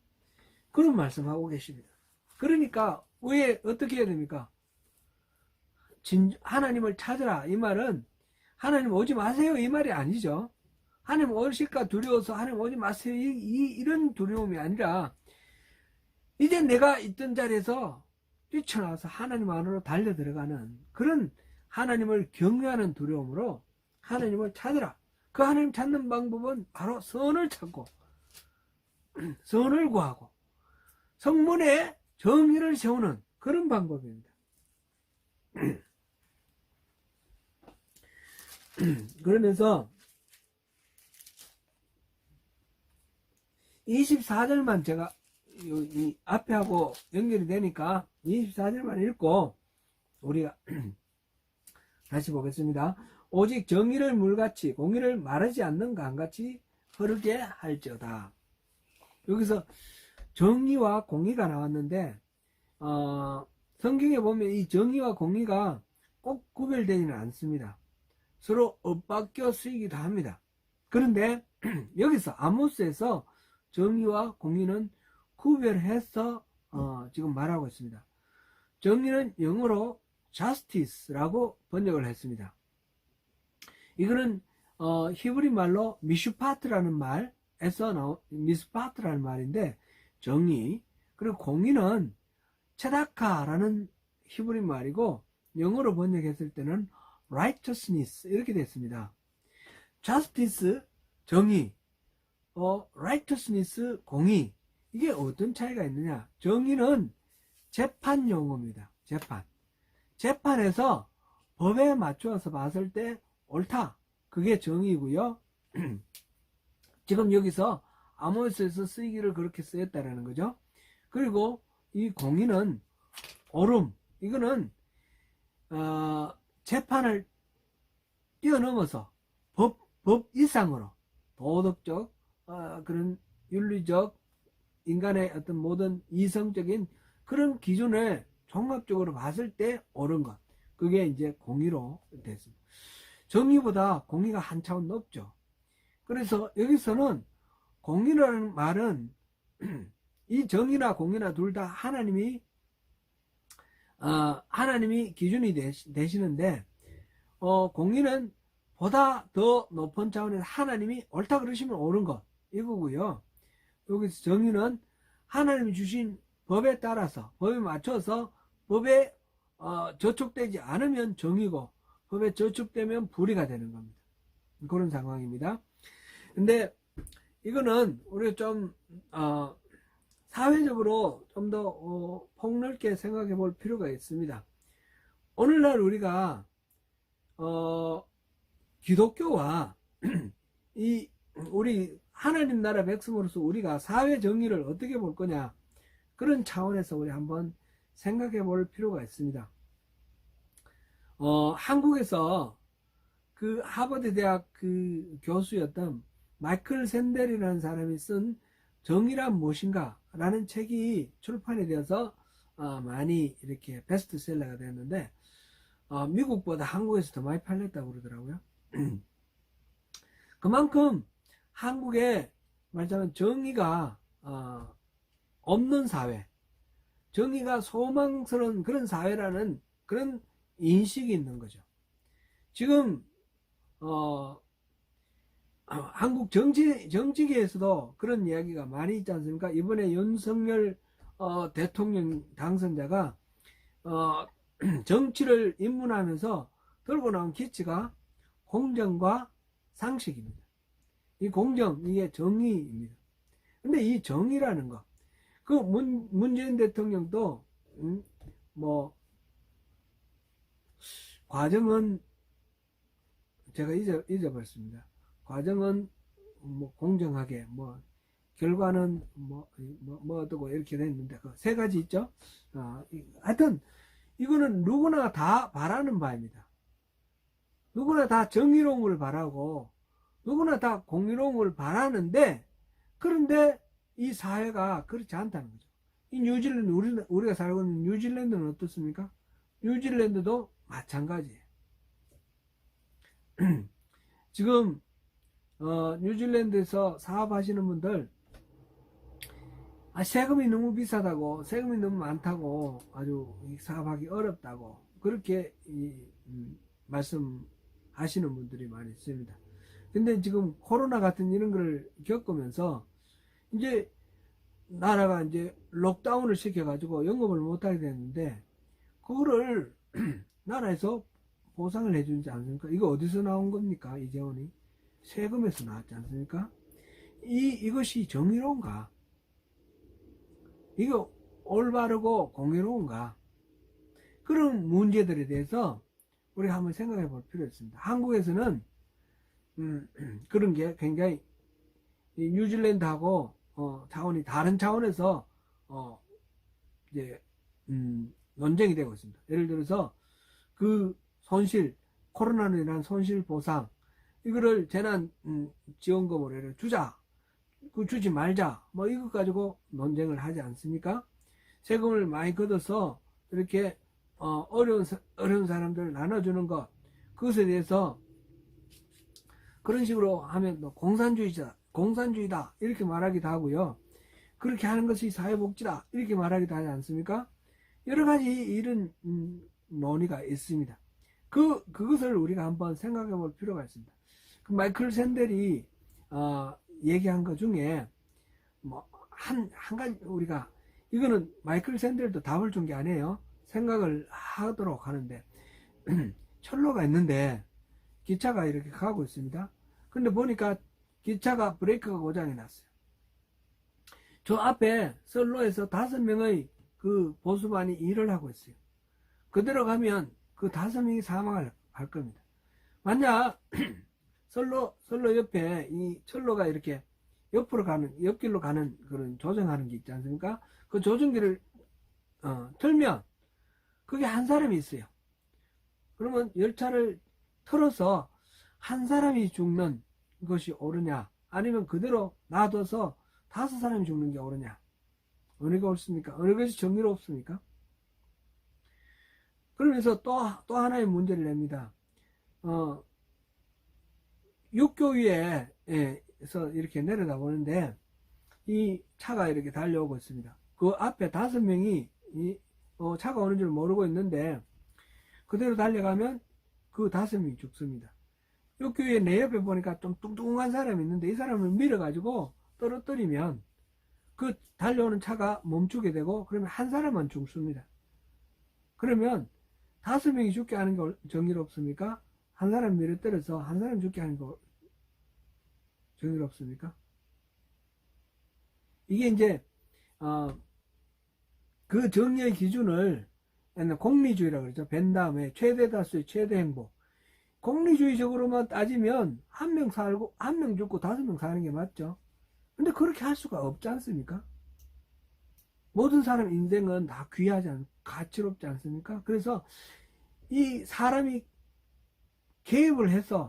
그런 말씀하고 계십니다. 그러니까 왜 어떻게 해야 됩니까? 하나님을 찾으라. 이 말은 하나님 오지 마세요 이 말이 아니죠. 하나님 오실까 두려워서 하나님 오지 마세요 이런 두려움이 아니라, 이제 내가 있던 자리에서 뛰쳐나와서 하나님 안으로 달려 들어가는 그런 하나님을 경외하는 두려움으로 하나님을 찾으라. 그 하나님 찾는 방법은 바로 선을 찾고 선을 구하고 성문에 정의를 세우는 그런 방법입니다. 그러면서 24절만 제가 이 앞에 하고 연결이 되니까 24절만 읽고 우리가 다시 보겠습니다. 오직 정의를 물같이 공의를 마르지 않는 강같이 흐르게 할지어다. 여기서 정의와 공의가 나왔는데 성경에 보면 이 정의와 공의가 꼭 구별되지는 않습니다. 서로 엇바뀌어 쓰이기도 합니다. 그런데 여기서 아모스에서 정의와 공의는 구별해서 지금 말하고 있습니다. 정의는 영어로 justice라고 번역을 했습니다. 이거는 히브리 말로 미슈파트라는 말에서 미스파트라는 말인데 정의, 그리고 공의는 체다카라는 히브리 말이고 영어로 번역했을 때는 righteousness 이렇게 됐습니다. justice 정의, righteousness 공의. 이게 어떤 차이가 있느냐? 정의는 재판 용어입니다. 재판에서 법에 맞추어서 봤을 때 옳다. 그게 정의고요. 지금 여기서 아모스에서 쓰이기를 그렇게 쓰였다라는 거죠. 그리고 이 공의는 옳음. 이거는 재판을 뛰어넘어서 법 이상으로 도덕적 그런 윤리적, 인간의 어떤 모든 이성적인 그런 기준을 종합적으로 봤을 때 옳은 것. 그게 이제 공의로 됐습니다. 정의보다 공의가 한 차원 높죠. 그래서 여기서는 공의라는 말은 이 정의나 공의나 둘 다 하나님이 기준이 되시는데, 공의는 보다 더 높은 차원에서 하나님이 옳다 그러시면 옳은 것, 이거고요. 여기서 정의는 하나님이 주신 법에 따라서, 법에 맞춰서 법에 저촉되지 않으면 정의고, 법에 저촉되면 불의가 되는 겁니다. 그런 상황입니다. 근데 이거는 우리가 좀 사회적으로 좀 더 폭넓게 생각해 볼 필요가 있습니다. 오늘날 우리가 기독교와 우리 하나님 나라 백성으로서 우리가 사회 정의를 어떻게 볼 거냐, 그런 차원에서 우리 한번 생각해 볼 필요가 있습니다. 한국에서 그 하버드 대학 그 교수였던 마이클 샌델이라는 사람이 쓴 정의란 무엇인가 라는 책이 출판이 되어서 많이 이렇게 베스트셀러가 됐는데, 미국보다 한국에서 더 많이 팔렸다고 그러더라고요. 그만큼 한국에 말하자면 정의가 없는 사회, 정의가 소망스러운 그런 사회라는 그런 인식이 있는 거죠. 지금 한국 정치계에서도 그런 이야기가 많이 있지 않습니까? 이번에 윤석열 대통령 당선자가 정치를 입문하면서 들고 나온 기치가 공정과 상식입니다. 이 공정, 이게 정의입니다. 근데 이 정의라는 거, 그 문재인 대통령도 뭐 과정은 제가 잊어버렸습니다. 과정은 뭐 공정하게, 뭐 결과는 뭐 어떠고 이렇게 됐는데 그 세 가지 있죠. 하여튼 이거는 누구나 다 바라는 바입니다. 누구나 다 정의로운 걸 바라고 누구나 다 공의로운 걸 바라는데, 그런데 이 사회가 그렇지 않다는 거죠. 이 뉴질랜드, 우리가 살고 있는 뉴질랜드는 어떻습니까? 뉴질랜드도 마찬가지예요. 지금 뉴질랜드에서 사업하시는 분들, 세금이 너무 비싸다고, 세금이 너무 많다고, 아주 사업하기 어렵다고 그렇게 말씀하시는 분들이 많이 있습니다. 근데 지금 코로나 같은 이런 걸 겪으면서 이제 나라가 이제 록다운을 시켜가지고 영업을 못하게 됐는데, 그거를 나라에서 보상을 해주지 않습니까? 이거 어디서 나온 겁니까? 이 재원이 세금에서 나왔지 않습니까? 이것이 정의로운가? 이거 올바르고 공의로운가? 그런 문제들에 대해서 우리가 한번 생각해 볼 필요가 있습니다. 한국에서는 그런 게 굉장히 뉴질랜드하고 차원이 다른 차원에서 이제 논쟁이 되고 있습니다. 예를 들어서 그 손실, 코로나로 인한 손실 보상, 이거를 재난 지원금으로 주자, 그 주지 말자, 뭐 이것 가지고 논쟁을 하지 않습니까? 세금을 많이 걷어서 이렇게 어려운 사람들을 나눠주는 것, 그것에 대해서 그런 식으로 하면 공산주의다 이렇게 말하기도 하고요. 그렇게 하는 것이 사회복지다 이렇게 말하기도 하지 않습니까? 여러 가지 이런 논의가 있습니다. 그것을 우리가 한번 생각해 볼 필요가 있습니다. 그 마이클 샌델이 얘기한 것 중에 뭐 한 가지, 우리가 이거는 마이클 샌델도 답을 준 게 아니에요. 생각을 하도록 하는데, 철로가 있는데 기차가 이렇게 가고 있습니다. 근데 보니까 기차가 브레이크가 고장이 났어요. 저 앞에 선로에서 5명의 그 보수반이 일을 하고 있어요. 그대로 가면 그 5명이 사망할 겁니다. 만약 선로 옆에 이 철로가 이렇게 옆길로 가는 그런 조정하는 게 있지 않습니까? 그 조정기를 틀면 그게 한 사람이 있어요. 그러면 열차를 틀어서 한 사람이 죽는 것이 옳으냐, 아니면 그대로 놔둬서 다섯 사람이 죽는 게 옳으냐? 어느 게 옳습니까? 어느 것이 정의롭습니까? 그러면서 또 하나의 문제를 냅니다. 육교 위에서 이렇게 내려다보는데 이 차가 이렇게 달려오고 있습니다. 그 앞에 다섯 명이 차가 오는 줄 모르고 있는데 그대로 달려가면 그 다섯 명이 죽습니다. 육교 위에 내 옆에 보니까 좀 뚱뚱한 사람이 있는데 이 사람을 밀어가지고 떨어뜨리면 그 달려오는 차가 멈추게 되고 그러면 한 사람만 죽습니다. 그러면 다섯 명이 죽게 하는 게 정의롭습니까? 한 사람 밀어떨어서 한 사람 죽게 하는 거 정의롭습니까? 이게 이제 그 정의의 기준을 공리주의라고 그러죠. 벤 다음에 최대 다수의 최대 행복. 공리주의적으로만 따지면 한 명 살고 한 명 죽고 다섯 명 사는 게 맞죠. 근데 그렇게 할 수가 없지 않습니까? 모든 사람 인생은 다 귀하지 가치롭지 않습니까? 그래서 이 사람이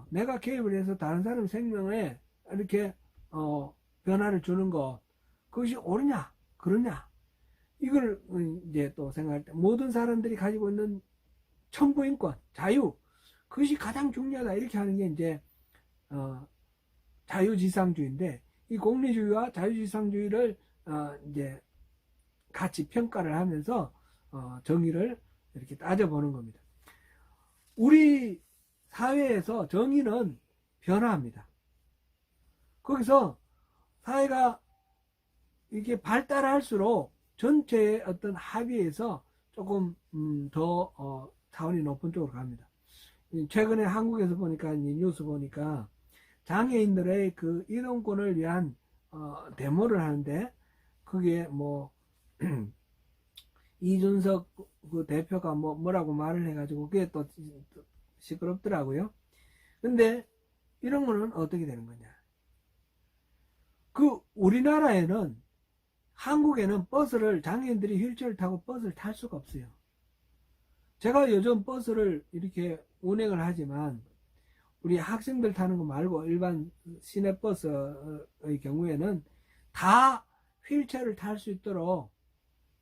내가 개입을 해서 다른 사람 생명에 이렇게 변화를 주는 것, 그것이 옳으냐 그러냐, 이걸 이제 또 생각할 때 모든 사람들이 가지고 있는 천부인권, 자유, 그것이 가장 중요하다 이렇게 하는 게 이제 자유지상주의인데, 이 공리주의와 자유지상주의를 이제 같이 평가를 하면서 정의를 이렇게 따져보는 겁니다. 우리 사회에서 정의는 변화합니다. 거기서 사회가 이렇게 발달할수록 전체의 어떤 합의에서 조금 더 차원이 높은 쪽으로 갑니다. 최근에 한국에서 보니까 뉴스 보니까 장애인들의 그 이동권을 위한 데모를 하는데, 그게 뭐 이준석 그 대표가 뭐라고 말을 해가지고 그게 또 시끄럽더라고요. 근데 이런 거는 어떻게 되는 거냐? 그 우리나라에는, 한국에는 버스를, 장애인들이 휠체어를 타고 버스를 탈 수가 없어요. 제가 요즘 버스를 이렇게 운행을 하지만 우리 학생들 타는 거 말고 일반 시내버스의 경우에는 다 휠체어를 탈 수 있도록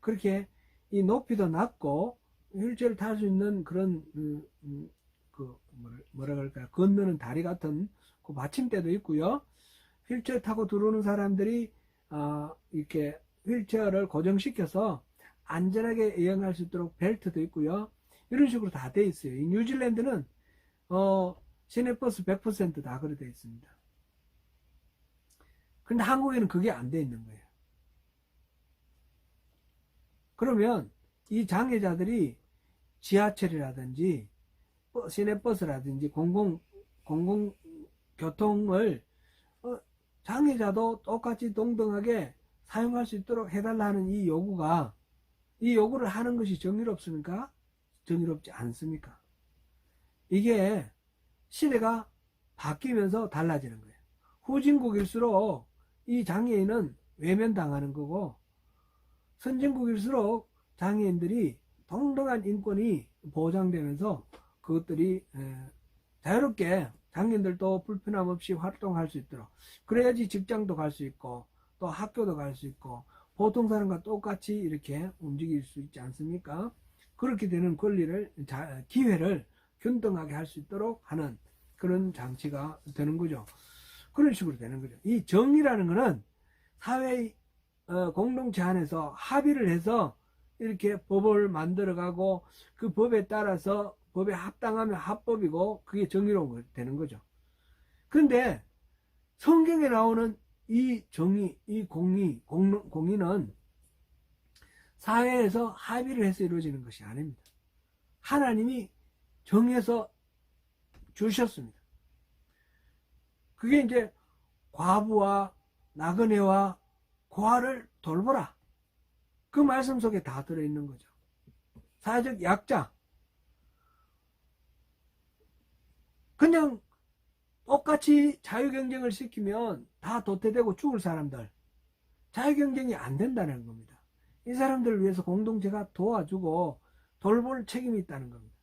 그렇게 이 높이도 낮고 휠체어를 탈 수 있는 그런 그 뭐라 그럴까요? 건너는 다리 같은 그 받침대도 있고요. 휠체어 타고 들어오는 사람들이 이렇게 휠체어를 고정시켜서 안전하게 이용할 수 있도록 벨트도 있고요. 이런 식으로 다 돼 있어요. 이 뉴질랜드는 시내버스 100% 그렇게 돼 있습니다. 근데 한국에는 그게 안 돼 있는 거예요. 그러면 이 장애자들이 지하철이라든지 시내버스라든지 공공교통을 장애자도 똑같이 동등하게 사용할 수 있도록 해달라는 이 요구를 하는 것이 정의롭습니까? 정의롭지 않습니까? 이게 시대가 바뀌면서 달라지는 거예요. 후진국일수록 이 장애인은 외면당하는 거고, 선진국일수록 장애인들이 동등한 인권이 보장되면서 그것들이 자유롭게 장애인들도 불편함 없이 활동할 수 있도록, 그래야지 직장도 갈 수 있고 또 학교도 갈 수 있고 보통 사람과 똑같이 이렇게 움직일 수 있지 않습니까? 그렇게 되는 기회를 균등하게 할 수 있도록 하는 그런 장치가 되는 거죠. 그런 식으로 되는 거죠. 이 정의라는 것은 사회의 공동체 안에서 합의를 해서 이렇게 법을 만들어가고 그 법에 따라서 법에 합당하면 합법이고 그게 정의로운 되는 거죠. 그런데 성경에 나오는 이 정의, 이 공의는 사회에서 합의를 해서 이루어지는 것이 아닙니다. 하나님이 정해서 주셨습니다. 그게 이제 과부와 나그네와 고아를 돌보라, 그 말씀 속에 다 들어있는 거죠. 사회적 약자, 그냥 똑같이 자유경쟁을 시키면 다 도태되고 죽을 사람들, 자유경쟁이 안 된다는 겁니다. 이 사람들을 위해서 공동체가 도와주고 돌볼 책임이 있다는 겁니다.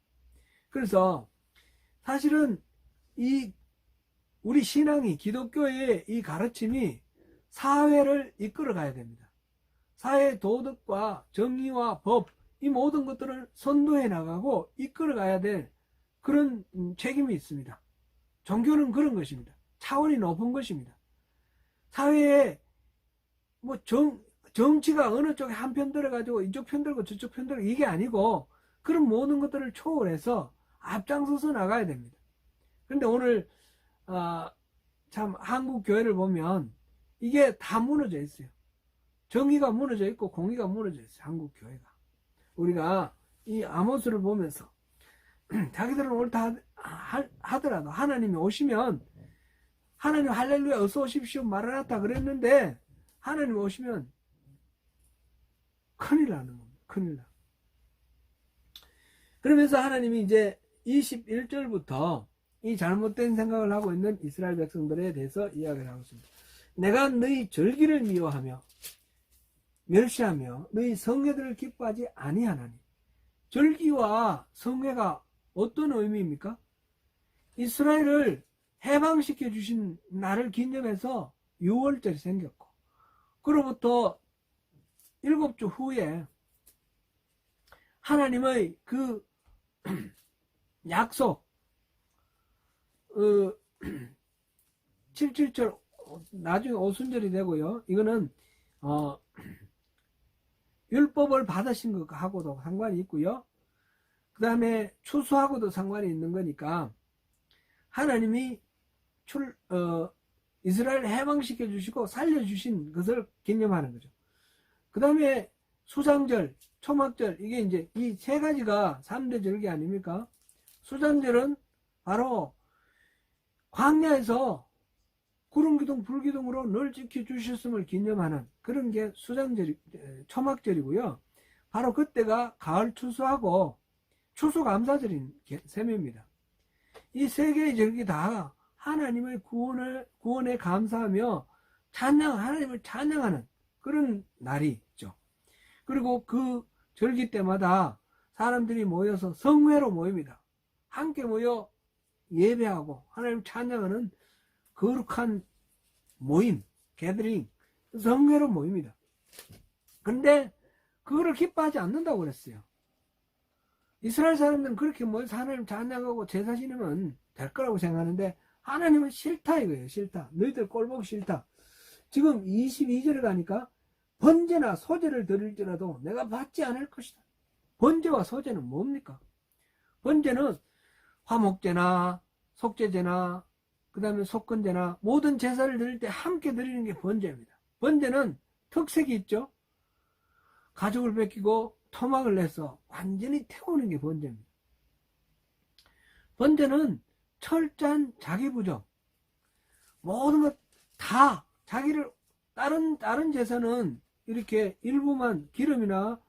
그래서 사실은 우리 신앙이, 기독교의 이 가르침이 사회를 이끌어 가야 됩니다. 사회의 도덕과 정의와 법, 이 모든 것들을 선도해 나가고 이끌어 가야 될 그런 책임이 있습니다. 종교는 그런 것입니다. 차원이 높은 것입니다. 사회에 뭐 정치가 어느 쪽에 한 편 들어가지고 이쪽 편 들고 저쪽 편 들고 이게 아니고 그런 모든 것들을 초월해서 앞장서서 나가야 됩니다. 그런데 오늘 참 한국 교회를 보면 이게 다 무너져 있어요. 정의가 무너져 있고 공의가 무너져 있어요. 한국 교회가. 우리가 이 아모스를 보면서 자기들은 옳다 하더라도 하나님이 오시면 하나님 할렐루야 어서 오십시오 마라나타 그랬는데 하나님 오시면 큰일 나는 겁니다. 큰일 나. 그러면서 하나님이 이제 21절부터 이 잘못된 생각을 하고 있는 이스라엘 백성들에 대해서 이야기를 하고 있습니다. 내가 너희 절기를 미워하며 멸시하며 너희 성회들을 기뻐하지 아니하나니. 절기와 성회가 어떤 의미입니까? 이스라엘을 해방시켜 주신 날을 기념해서 6월절이 생겼고 그로부터 7주 후에 하나님의 그 약속 77절 나중에 오순절이 되고요. 이거는 율법을 받으신 것하고도 상관이 있고요. 그 다음에 추수하고도 상관이 있는 거니까 하나님이 이스라엘을 해방시켜 주시고 살려주신 것을 기념하는 거죠. 그 다음에 수장절, 초막절, 이게 이제 이 세 가지가 3대 절기 아닙니까? 수장절은 바로 광야에서 구름기둥, 불기둥으로 늘 지켜주셨음을 기념하는 그런 게 초막절이고요. 바로 그때가 가을 추수하고 추수감사절인 셈입니다. 이 세 개의 절기 다 하나님의 구원에 감사하며 하나님을 찬양하는 그런 날이 있죠. 그리고 그 절기 때마다 사람들이 모여서 성회로 모입니다. 함께 모여 예배하고 하나님 찬양하는 거룩한 모임, 게더링, 성회로 모입니다. 근데 그거를 기뻐하지 않는다고 그랬어요. 이스라엘 사람들은 그렇게 모여서 하나님 찬양하고 제사 지내면 될 거라고 생각하는데 하나님은 싫다 이거예요. 싫다. 너희들 꼴보기 싫다. 지금 22절에 가니까 번제나 소제를 드릴지라도 내가 받지 않을 것이다. 번제와 소제는 뭡니까? 번제는 화목제나 속죄제나 그 다음에 속건제나 모든 제사를 드릴 때 함께 드리는 게 번제입니다. 번제는 특색이 있죠. 가족을 뺏기고 토막을 내서 완전히 태우는 게 번제입니다. 번제는 철저한 자기부정, 모든 것 다 자기를 다른 제사는 이렇게 일부만 기름이나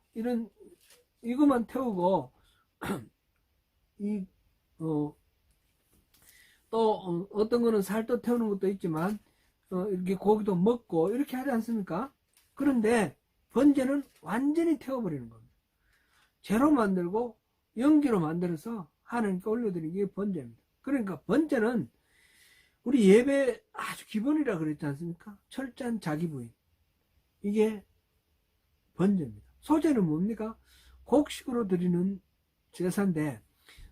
이것만 태우고 또 어떤 거는 살도 태우는 것도 있지만 이렇게 고기도 먹고 이렇게 하지 않습니까? 그런데 번제는 완전히 태워버리는 겁니다. 재로 만들고 연기로 만들어서 하나님께 올려드리는 게 번제입니다. 그러니까 번제는 우리 예배 아주 기본이라 그랬지 않습니까? 철저한 자기부인, 이게 번제입니다. 소제는 뭡니까? 곡식으로 드리는 제사인데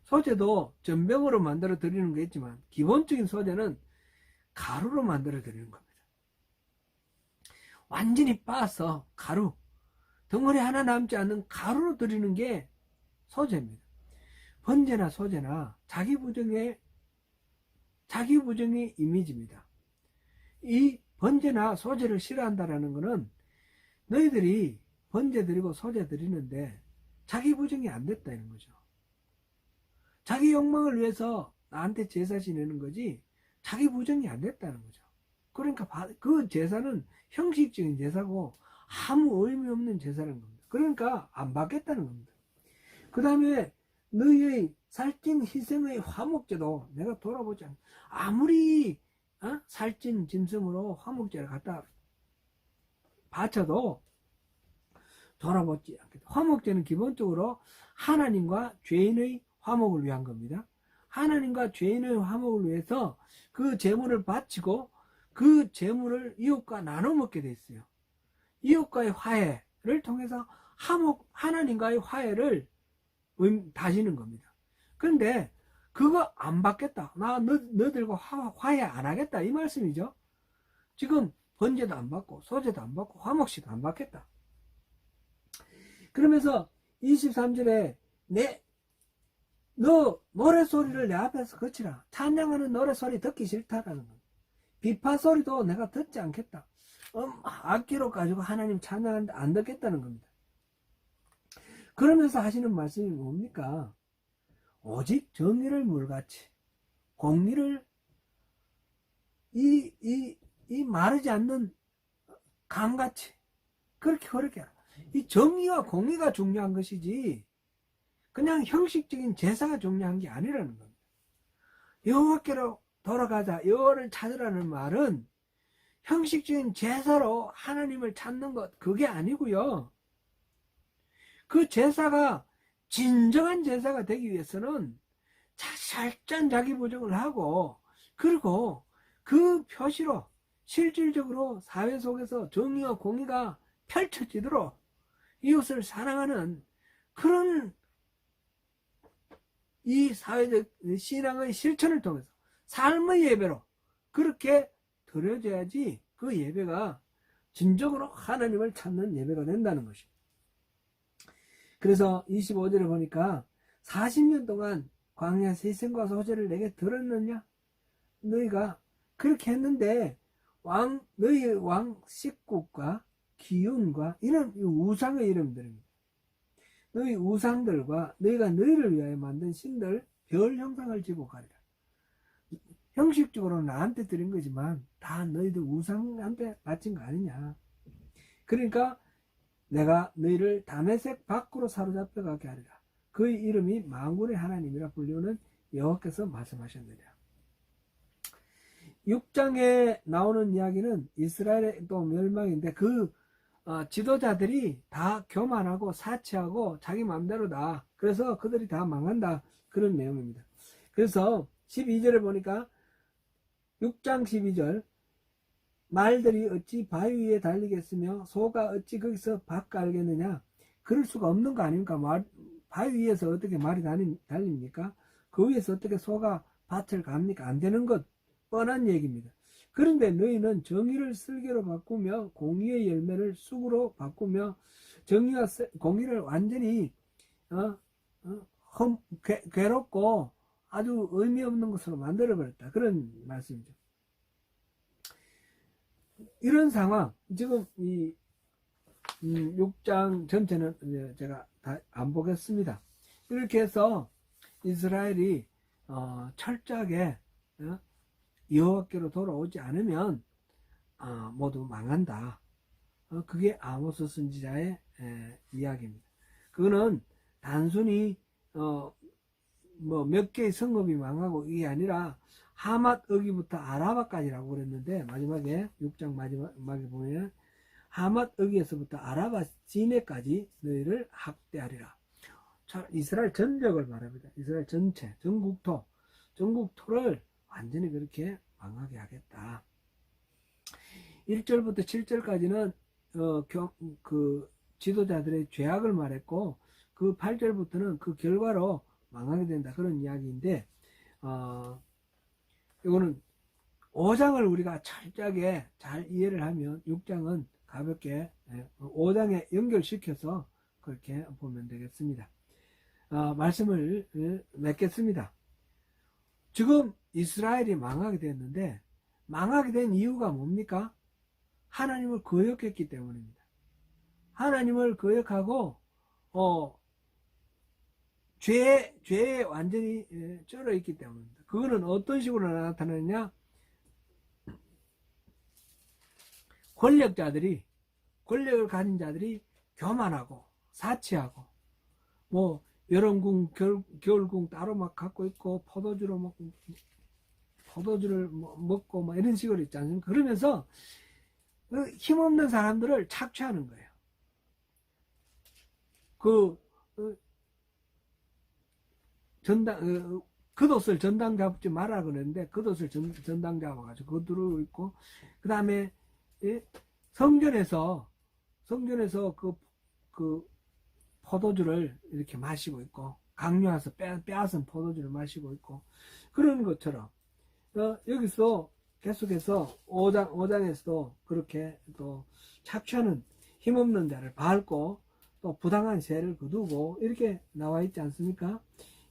소제도 전병으로 만들어 드리는 게 있지만 기본적인 소제는 가루로 만들어 드리는 겁니다. 완전히 빻아서 가루, 덩어리 하나 남지 않는 가루로 드리는 게 소제입니다. 번제나 소제나 자기부정의 이미지입니다. 이 번제나 소제를 싫어한다라는 것은 너희들이 번제 드리고 소제 드리는데 자기부정이 안 됐다 이런 거죠. 자기 욕망을 위해서 나한테 제사 지내는 거지 자기 부정이 안 됐다는 거죠. 그러니까 그 제사는 형식적인 제사고 아무 의미 없는 제사라는 겁니다. 그러니까 안 받겠다는 겁니다. 그 다음에 너희의 살찐 희생의 화목제도 내가 돌아보지 않아. 아무리 살찐 짐승으로 화목제를 갖다 바쳐도 돌아보지 않겠다. 화목제는 기본적으로 하나님과 죄인의 화목을 위한 겁니다. 하나님과 죄인의 화목을 위해서 그 제물을 바치고 그 재물을 이웃과 나눠 먹게 돼 있어요. 이웃과의 화해를 통해서 하나님과의 화해를 다지는 겁니다. 그런데 그거 안 받겠다. 너들과 화해 안 하겠다. 이 말씀이죠. 지금 번제도 안 받고 소제도 안 받고 화목시도 안 받겠다. 그러면서 23절에 너 노래소리를 내 앞에서 그치라. 찬양하는 노래소리 듣기 싫다라는 겁니다. 비파소리도 내가 듣지 않겠다. 악기로 가지고 하나님 찬양하는데 안 듣겠다는 겁니다. 그러면서 하시는 말씀이 뭡니까? 오직 정의를 물같이 공의를 이 마르지 않는 강같이 그렇게 하라. 이 정의와 공의가 중요한 것이지 그냥 형식적인 제사가 중요한 게 아니라는 겁니다. 여호와께로 돌아가자, 여호와를 찾으라는 말은 형식적인 제사로 하나님을 찾는 것, 그게 아니고요. 그 제사가 진정한 제사가 되기 위해서는 살짝 자기 부정을 하고, 그리고 그 표시로 실질적으로 사회 속에서 정의와 공의가 펼쳐지도록 이웃을 사랑하는 그런 이 사회적 신앙의 실천을 통해서 삶의 예배로 그렇게 드려져야지 그 예배가 진정으로 하나님을 찾는 예배가 된다는 것입니다. 그래서 25절에 보니까 40년 동안 광야에서 희생과 소제를 내게 들었느냐? 너희가 그렇게 했는데 너희 왕 식국과 기운과 이런 우상의 이름들입니다. 너희 우상들과 너희가 너희를 위하여 만든 신들 별 형상을 지고 가리라. 형식적으로 나한테 드린 거지만 다 너희들 우상한테 바친 거 아니냐. 그러니까 내가 너희를 다메섹 밖으로 사로잡혀 가게 하리라. 그의 이름이 만군의 하나님이라 불리우는 여호와께서 말씀하셨느니라. 6장에 나오는 이야기는 이스라엘의 또 멸망인데 그 지도자들이 다 교만하고 사치하고 자기 마음대로다. 그래서 그들이 다 망한다. 그런 내용입니다. 그래서 12절에 보니까 6장 12절 말들이 어찌 바위 위에 달리겠으며 소가 어찌 거기서 밭 갈겠느냐. 그럴 수가 없는 거 아닙니까? 바위 위에서 어떻게 말이 달립니까? 그 위에서 어떻게 소가 밭을 갑니까? 안 되는 것 뻔한 얘기입니다. 그런데 너희는 정의를 쓸개로 바꾸며 공의의 열매를 쑥으로 바꾸며 정의와 공의를 완전히 괴롭고 아주 의미 없는 것으로 만들어버렸다. 그런 말씀이죠. 이런 상황, 지금 이 6장 전체는 제가 다 안 보겠습니다. 이렇게 해서 이스라엘이 철저하게 여호와께로 돌아오지 않으면 모두 망한다. 그게 아모스 선지자의 이야기입니다. 그거는 단순히 뭐 몇 개의 성읍이 망하고 이게 아니라 하맛 어기부터 아라바까지라고 그랬는데 마지막에 6장 마지막에 보면 하맛 어기에서부터 아라바 시내까지 너희를 학대하리라. 이스라엘 전역을 말합니다. 이스라엘 전체 전국토를 완전히 그렇게 망하게 하겠다. 1절부터 7절까지는 그 지도자들의 죄악을 말했고 그 8절부터는 그 결과로 망하게 된다. 그런 이야기인데 이거는 5장을 우리가 철저하게 잘 이해를 하면 6장은 가볍게 5장에 연결시켜서 그렇게 보면 되겠습니다. 말씀을 맺겠습니다. 지금 이스라엘이 망하게 됐는데 망하게 된 이유가 뭡니까? 하나님을 거역했기 때문입니다. 하나님을 거역하고 죄에 완전히 쩔어 있기 때문입니다. 그거는 어떤 식으로 나타나느냐? 권력을 가진 자들이 교만하고 사치하고 뭐 여름궁 겨울궁 따로 막 갖고 있고 포도주를 먹고 뭐 이런 식으로 있지 않습니까? 그러면서 힘없는 사람들을 착취하는 거예요. 전당 겉옷을 전당 잡지 마라 그랬는데 겉옷을 전당 잡아가지고 그거 들고 있고, 그 다음에 성전에서 그 포도주를 이렇게 마시고 있고, 강요해서 빼앗은 포도주를 마시고 있고, 그런 것처럼 여기서 계속해서 5장에서도 그렇게 또 착취하는 힘없는 자를 밟고 또 부당한 세를 거두고 이렇게 나와 있지 않습니까?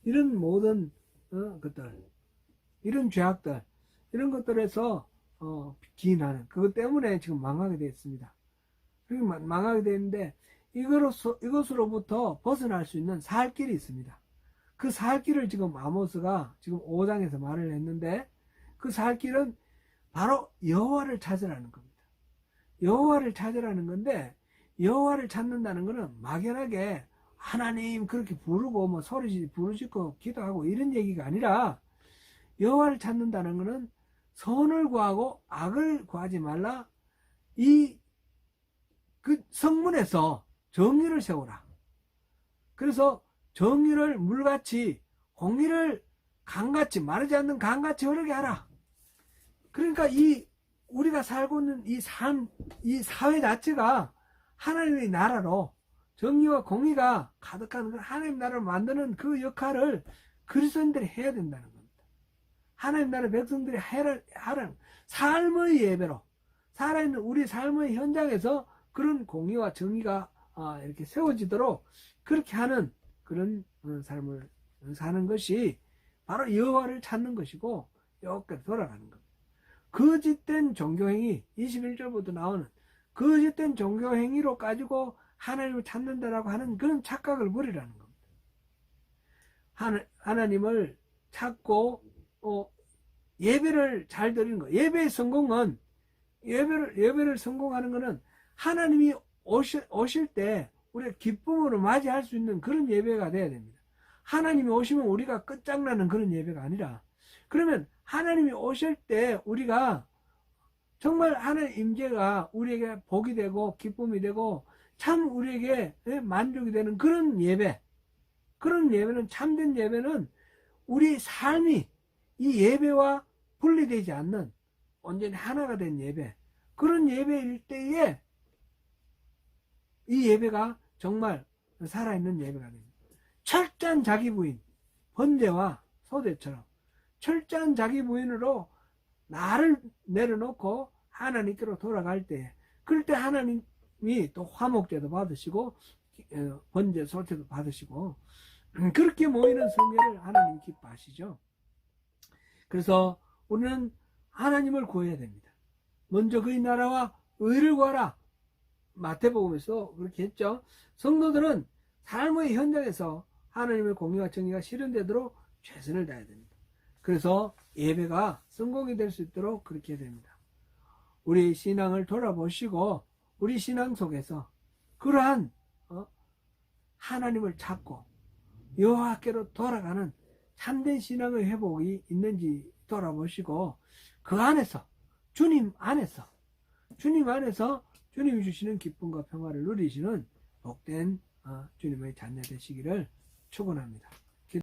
이런 모든 것들, 이런 죄악들, 이런 것들에서 기인하는 그것 때문에 지금 망하게 되어 있습니다. 그리고 망하게 되는데 이것으로부터 벗어날 수 있는 살 길이 있습니다. 그 살 길을 지금 아모스가 지금 5장에서 말을 했는데, 그 살 길은 바로 여호와를 찾으라는 겁니다. 여호와를 찾으라는 건데, 여호와를 찾는다는 것은 막연하게 하나님 그렇게 부르고 뭐 소리 부르짖고 기도하고 이런 얘기가 아니라, 여호와를 찾는다는 것은 선을 구하고 악을 구하지 말라. 그 성문에서 정의를 세우라. 그래서 정의를 물같이, 공의를 강같이, 마르지 않는 강같이 흐르게 하라. 그러니까 우리가 살고 있는 이 사회 자체가 하나님의 나라로 정의와 공의가 가득한 하나님 나라를 만드는 그 역할을 그리스도인들이 해야 된다는 겁니다. 하나님 나라 백성들이 하라는 삶의 예배로 살아있는 우리 삶의 현장에서 그런 공의와 정의가 이렇게 세워지도록 그렇게 하는 그런 삶을 사는 것이 바로 여호와를 찾는 것이고, 여호와께로 돌아가는 겁니다. 거짓된 종교행위, 21절부터 나오는 거짓된 종교행위로 가지고 하나님을 찾는다라고 하는 그런 착각을 버리라는 겁니다. 하나님을 찾고 예배를 잘 드리는 거. 예배의 성공은, 예배를 성공하는 것은 하나님이 오실 때 우리가 기쁨으로 맞이할 수 있는 그런 예배가 돼야 됩니다. 하나님이 오시면 우리가 끝장나는 그런 예배가 아니라, 그러면 하나님이 오실 때 우리가 정말 하나님 임재가 우리에게 복이 되고 기쁨이 되고 참 우리에게 만족이 되는 그런 예배, 그런 예배는, 참된 예배는 우리 삶이 이 예배와 분리되지 않는 온전히 하나가 된 예배, 그런 예배일 때에 이 예배가 정말 살아있는 예배가 됩니다. 철저한 자기 부인, 번제와 소제처럼 철저한 자기 부인으로 나를 내려놓고 하나님께로 돌아갈 때, 그럴 때 하나님이 또 화목제도 받으시고 번제 소제도 받으시고, 그렇게 모이는 성회를 하나님 기뻐하시죠. 그래서 우리는 하나님을 구해야 됩니다. 먼저 그의 나라와 의를 구하라. 마태복음에서 그렇게 했죠. 성도들은 삶의 현장에서 하나님의 공의와 정의가 실현되도록 최선을 다해야 됩니다. 그래서 예배가 성공이 될 수 있도록 그렇게 해야 됩니다. 우리 신앙을 돌아보시고 우리 신앙 속에서 그러한 하나님을 찾고 여호와께로 돌아가는 참된 신앙의 회복이 있는지 돌아보시고, 그 안에서 주님 안에서 주님이 주시는 기쁨과 평화를 누리시는 복된 주님의 자녀 되시기를 축원합니다.